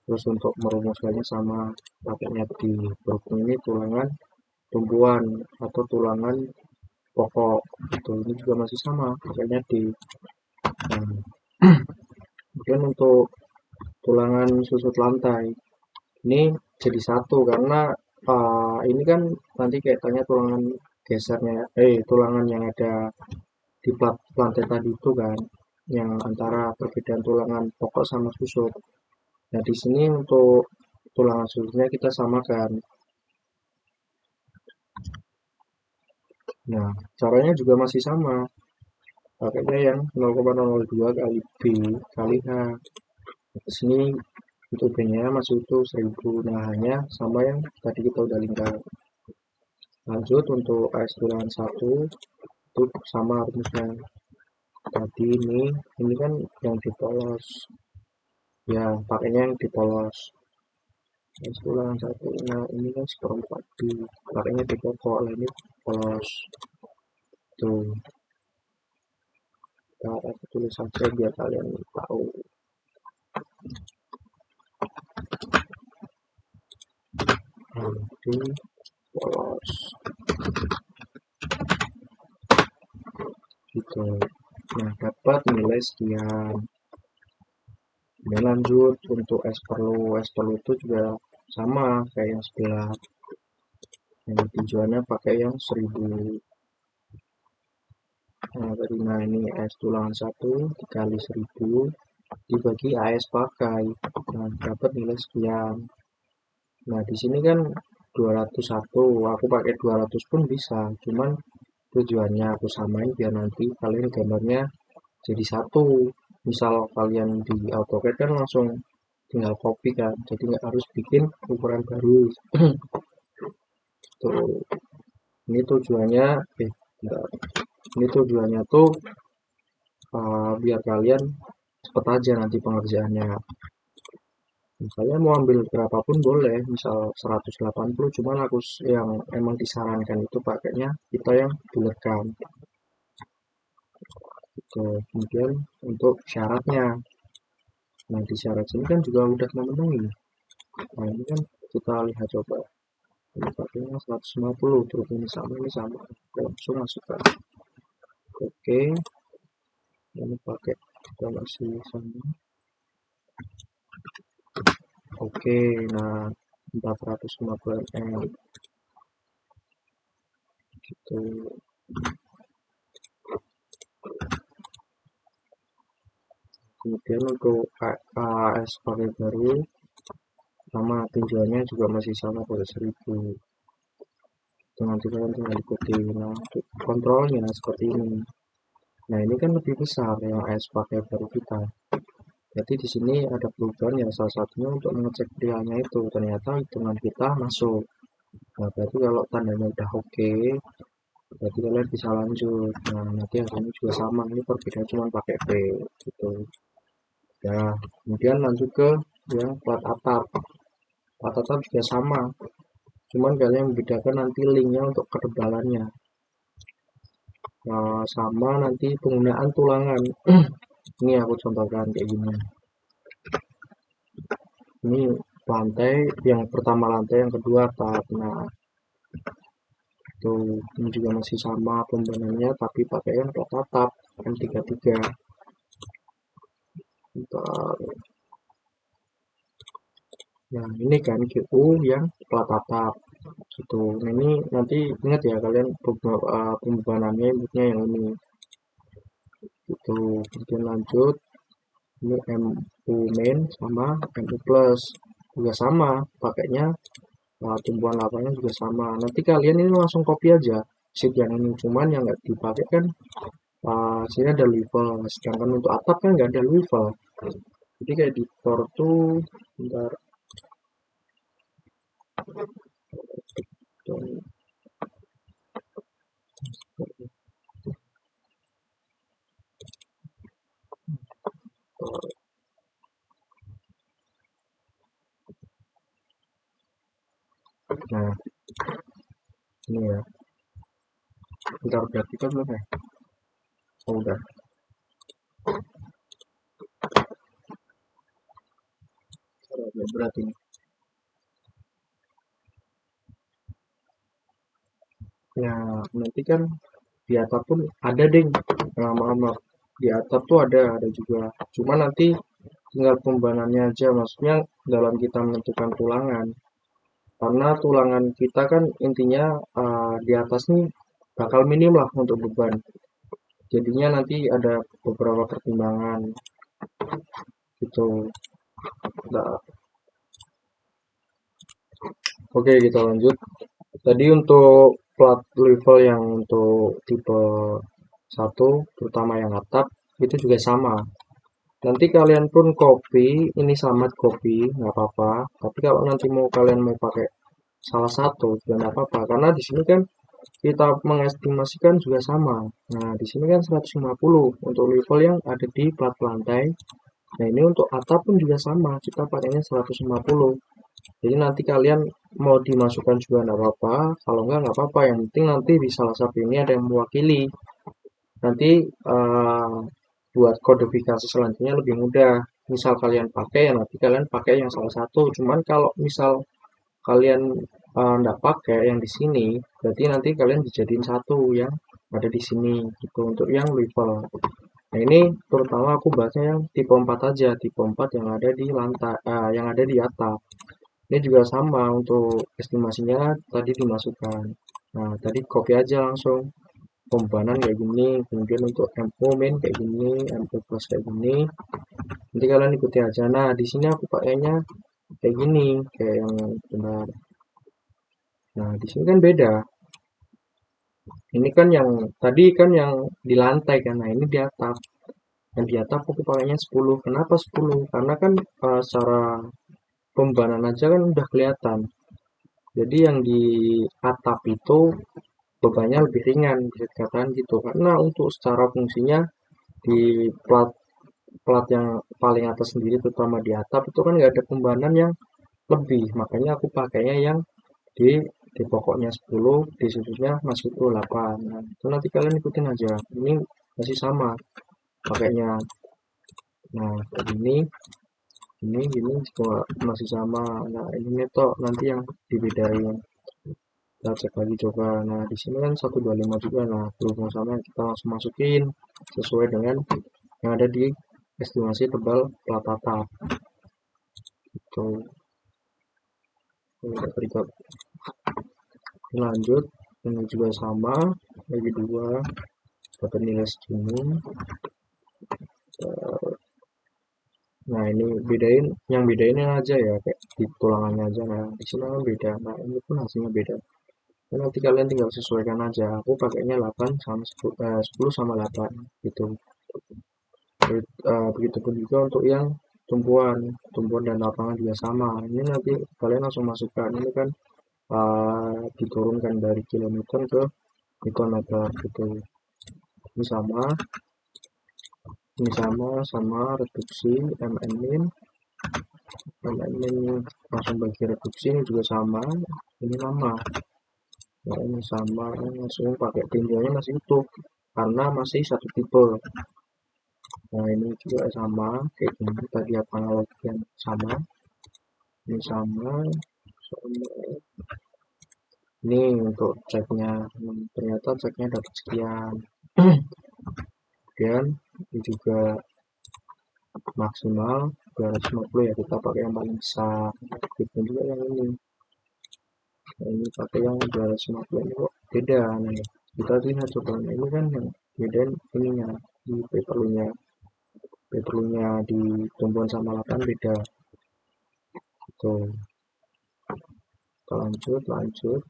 Terus untuk merumuskannya sama, pakainya di berhubung ini tulangan tumbuhan atau tulangan pokok. Itu ini juga masih sama, pakainya di. Nah, kemudian untuk tulangan susut lantai ini jadi satu, karena ini kan nanti kaitannya tulangan gesernya, tulangan yang ada di plat lantai tadi itu kan, yang antara perbedaan tulangan pokok sama susut. Nah, di sini untuk tulangan susutnya kita samakan. Nah, caranya juga masih sama. Pakainya yang 0,002 kali B kali H. Di sini untuk B-nya masih utuh 1000. Nah, hanya sama yang tadi kita udah lingkar. Lanjut untuk AS tulangan 1 itu sama rumusnya. Tadi ini kan yang dipolos. Ya, pakainya yang dipolos. AS tulangan 1. Nah, ini kan seperempat B. Pakainya di pokok. Lah, ini polos. Tuh. Aku tulis saja biar kalian tahu. Nanti polos gitu. Nah, dapat nilai sekian. Kemudian lanjut untuk S perlu itu juga sama kayak yang sebelah. Yang tujuannya pakai yang 1000. Nah, ini S tulangan 1 dikali 1000 dibagi AS pakai. Nah, dapat nilai sekian. Nah, di sini kan 201, aku pakai 200 pun bisa, cuman tujuannya aku samain biar nanti kalian gambarnya jadi satu. Misal kalian di AutoCAD kan langsung tinggal copy kan, jadi nggak harus bikin ukuran baru. Tuh, ini tujuannya, bentar. Ini tujuannya tuh biar kalian cepet aja nanti pengerjaannya. Saya mau ambil berapapun boleh, misal 180, cuman aku yang emang disarankan itu pakainya kita yang bulatkan. Gitu. Kemudian untuk syaratnya, nah di syarat sini kan juga udah memenuhi. Nah ini kan kita lihat coba, ini pakainya 150, terus ini sama, oke, langsung masukkan. Oke, ini pakai kita masih sama. Oke, nah 450 ml gitu. Kemudian untuk AS pakai baru sama tinjauannya juga masih sama pada 1000. Itu nanti kalian tinggal ikuti. Nah untuk kontrolnya seperti ini. Nah ini kan lebih besar yang AS pakai baru kita. Jadi di sini ada perubahan ya, salah satunya untuk mengecek realnya itu ternyata hitungan kita masuk. Nah berarti kalau tandanya udah oke, berarti kalian bisa lanjut. Nah nanti hasilnya juga sama, ini perbedaan cuma pakai P gitu ya. Kemudian lanjut ke yang plat atap. Plat atap juga sama, cuman kalian membedakan nanti linknya untuk ketebalannya. Nah, sama nanti penggunaan tulangan. Ini aku contohkan kayak gini. Ini lantai yang pertama, lantai yang kedua atap. Nah tuh, ini juga masih sama pembangunannya, tapi pakai yang plat atap M33. Bentar. Nah ini kan GU yang plat atap gitu. Nah ini nanti ingat ya kalian pembebanannya inputnya yang ini gitu. Kemudian lanjut, ini MU main sama MU plus juga sama pakainya, tumpuan lapangnya juga sama. Nanti kalian ini langsung copy aja sheet yang ini, cuman yang nggak dipakai kan sini ada level, sedangkan untuk atap kan nggak ada level. Jadi kayak di core tuh bentar, tuh, nah ini ya, bentar berarti kan belum ya? Oh udah, berarti ini. Ya nanti kan di atap pun ada ding, nah, maaf, maaf, di atap tuh ada juga, cuma nanti tinggal pembanannya aja, maksudnya dalam kita menentukan tulangan, karena tulangan kita kan intinya di atas nih bakal minim lah untuk beban, jadinya nanti ada beberapa pertimbangan gitu. Nah, oke kita lanjut. Tadi untuk plat level yang untuk tipe satu, terutama yang atap, itu juga sama. Nanti kalian pun copy, ini sama copy, nggak apa-apa. Tapi kalau nanti kalian mau pakai salah satu, juga nggak apa-apa. Karena di sini kan kita mengestimasikan juga sama. Nah, di sini kan 150 untuk level yang ada di plat lantai. Nah, ini untuk atap pun juga sama. Kita pakainya 150. Jadi nanti kalian mau dimasukkan juga nggak apa-apa. Kalau nggak apa-apa. Yang penting nanti di salah satu ini ada yang mewakili. Nanti buat kodifikasi selanjutnya lebih mudah. Misal kalian pakai ya nanti kalian pakai yang salah satu. Cuman kalau misal kalian nggak pakai yang di sini, berarti nanti kalian dijadiin satu yang ada di sini gitu untuk yang level. Nah ini terutama aku bahasnya yang tipe 4 aja, tipe 4 yang ada di lantai, yang ada di atap. Ini juga sama untuk estimasinya tadi dimasukkan. Nah tadi copy aja langsung pembebanan kayak gini, kemudian untuk MO main kayak gini, MO plus kayak gini, nanti kalian ikuti aja. Nah di sini aku pakainya kayak gini, kayak yang benar. Nah di sini kan beda, ini kan yang tadi kan yang di lantai kan, nah ini di atap, yang di atap aku pakainya 10. Kenapa 10? Karena kan secara pembebanan aja kan udah kelihatan, jadi yang di atap itu bebannya lebih ringan bisa dikatakan gitu, karena untuk secara fungsinya di plat plat yang paling atas sendiri, terutama di atap itu kan nggak ada pembanan yang lebih, makanya aku pakainya yang di pokoknya 10, di sudutnya masuk ke 8. Nah, itu nanti kalian ikutin aja. Ini masih sama pakainya. Nah, kayak ini juga masih sama. Nah, ini toh nanti yang dibedain. Kita cek lagi coba. Nah, di sini kan 125 juga. Nah, berhubung sama kita langsung masukin sesuai dengan yang ada di estimasi tebal plat atap. Itu berikut. Lanjut, ini juga sama, bagi dua, dapat nilai segini. Nah, ini bedain, yang bedain aja ya, kayak di tulangannya aja. Nah, di sini kan beda. Nah, ini pun hasilnya beda. Nah, nanti kalian tinggal sesuaikan aja. Aku pakainya 8 sama 10, 10 sama 8 gitu. Begitupun juga untuk yang tumpuan dan lapangan juga sama. Ini nanti kalian langsung masukkan. Ini kan diturunkan dari kilometer ke mikrometer gitu. Ini sama reduksi MN langsung bagi reduksi, ini juga sama, ini sama. Nah, ini sama, langsung pakai tinjaunya masih utuh karena masih satu tipe. Nah, ini juga sama kayak gini tadi, apa analogian sama, ini sama. Ini untuk ceknya. Ternyata ceknya dapat sekian. Kemudian ini juga maksimal 250 ya, kita pakai yang paling besar. Begitu juga yang ini. Nah, ini pakai yang 250 ini kok beda. Nah, kita lihat coba. Nah, ini kan yang beda ininya di petrolnya di tumpuan sama 8 beda. Gitu. Kita lanjut.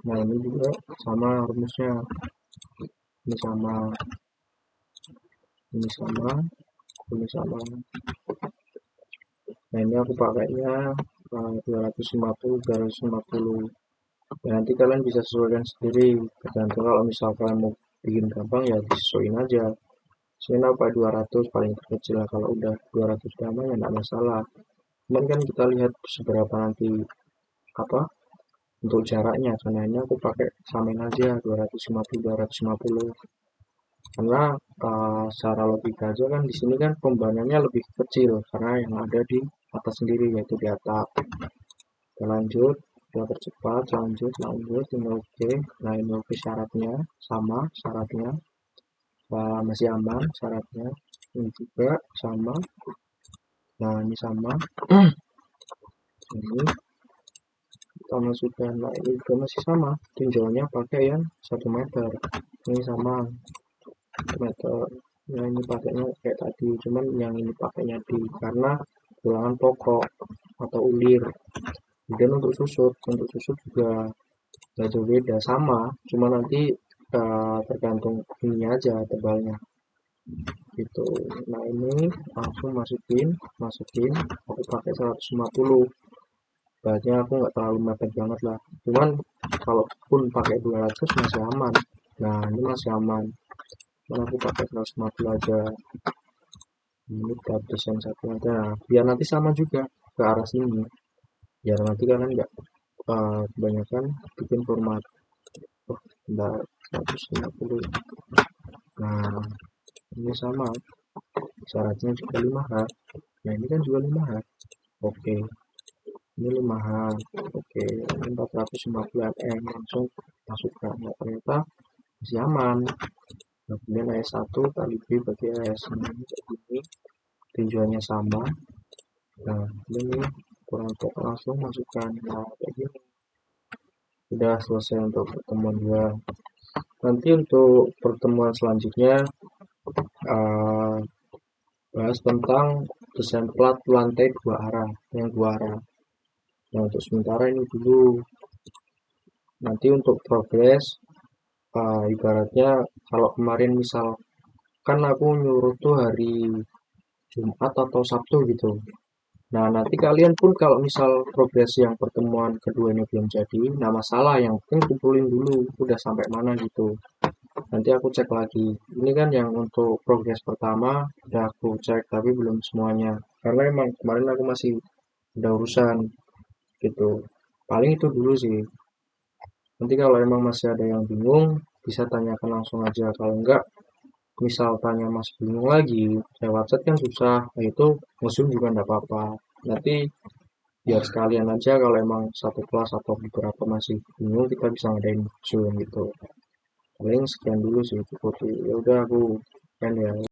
Nah, ini juga sama rumusnya. Ini sama, ini sama, ini sama. Nah, ini aku pakainya 250, 250. Ya, nanti kalian bisa sesuaikan sendiri, tergantung. Kalau misalkan mau bikin gampang ya disesuaikan aja. Sini apa 200 paling terkecil lah, kalau udah 200 lama ya nggak masalah. Cuman kan kita lihat seberapa nanti apa untuk jaraknya, karena ini aku pakai samain aja 250 250. Karena secara logika aja kan di sini kan pembanannya lebih kecil karena yang ada di atas sendiri, yaitu di atap. Kita lanjut, kita percepat, lanjut, ini oke. Nah, ini oke, syaratnya sama, masih aman syaratnya. Ini juga sama. Nah, ini sama. Ini kita masukkan. Nah, ini juga masih sama. Tinjauannya pakai yang 1 meter. Ini sama 1 meter. Nah, ini pakainya kayak tadi, cuman yang ini pakainya di karena tulangan pokok atau ulir. Kemudian untuk susut juga nggak jauh beda, sama, cuma nanti tergantung ininya aja tebalnya gitu. Nah, ini langsung masukin, aku pakai 150. Bahannya aku nggak terlalu mepet banget lah, cuman kalaupun pakai 200 masih aman. Nah, ini masih aman, cuman aku pakai 150 aja. Ini buat desain satu aja, biar nanti sama juga ke arah sini, biar nanti kalian nggak kebanyakan bikin format. Oh, bentar, 150. Nah, ini sama, syaratnya juga 5H. Nah, ini kan juga 5H. Oke, ini 5H. Oke, ini 450 mm, langsung masukkan. Nah, ternyata masih aman. Nah, kemudian S1 kali B bagi S. Ini kayak gini, tinjauannya sama. Nah, ini kurang pokok, langsung masukkan. Nah, kayak gini. Sudah selesai untuk pertemuan 2. Nanti untuk pertemuan selanjutnya bahas tentang desain plat lantai 2 arah, yang 2 arah. Nah, untuk sementara ini dulu. Nanti untuk progres, ibaratnya kalau kemarin misal kan aku nyuruh tuh hari Jumat atau Sabtu gitu. Nah, nanti kalian pun kalau misal progres yang pertemuan kedua ini belum jadi, nah masalah yang penting kumpulin dulu udah sampai mana gitu. nanti aku cek lagi. Ini kan yang untuk progres pertama udah aku cek tapi belum semuanya, karena emang kemarin aku masih ada urusan gitu. Paling itu dulu sih. Nanti kalau emang masih ada yang bingung bisa tanyakan langsung aja. Kalau enggak, misal tanya masih bingung lagi lewat chat kan susah, nah itu nge-zoom juga enggak apa-apa. Nanti biar sekalian aja kalau emang satu kelas atau beberapa masih bingung kita bisa ngadain zoom gitu. Paling sekian dulu sih cukup. Ya udah aku kan ya.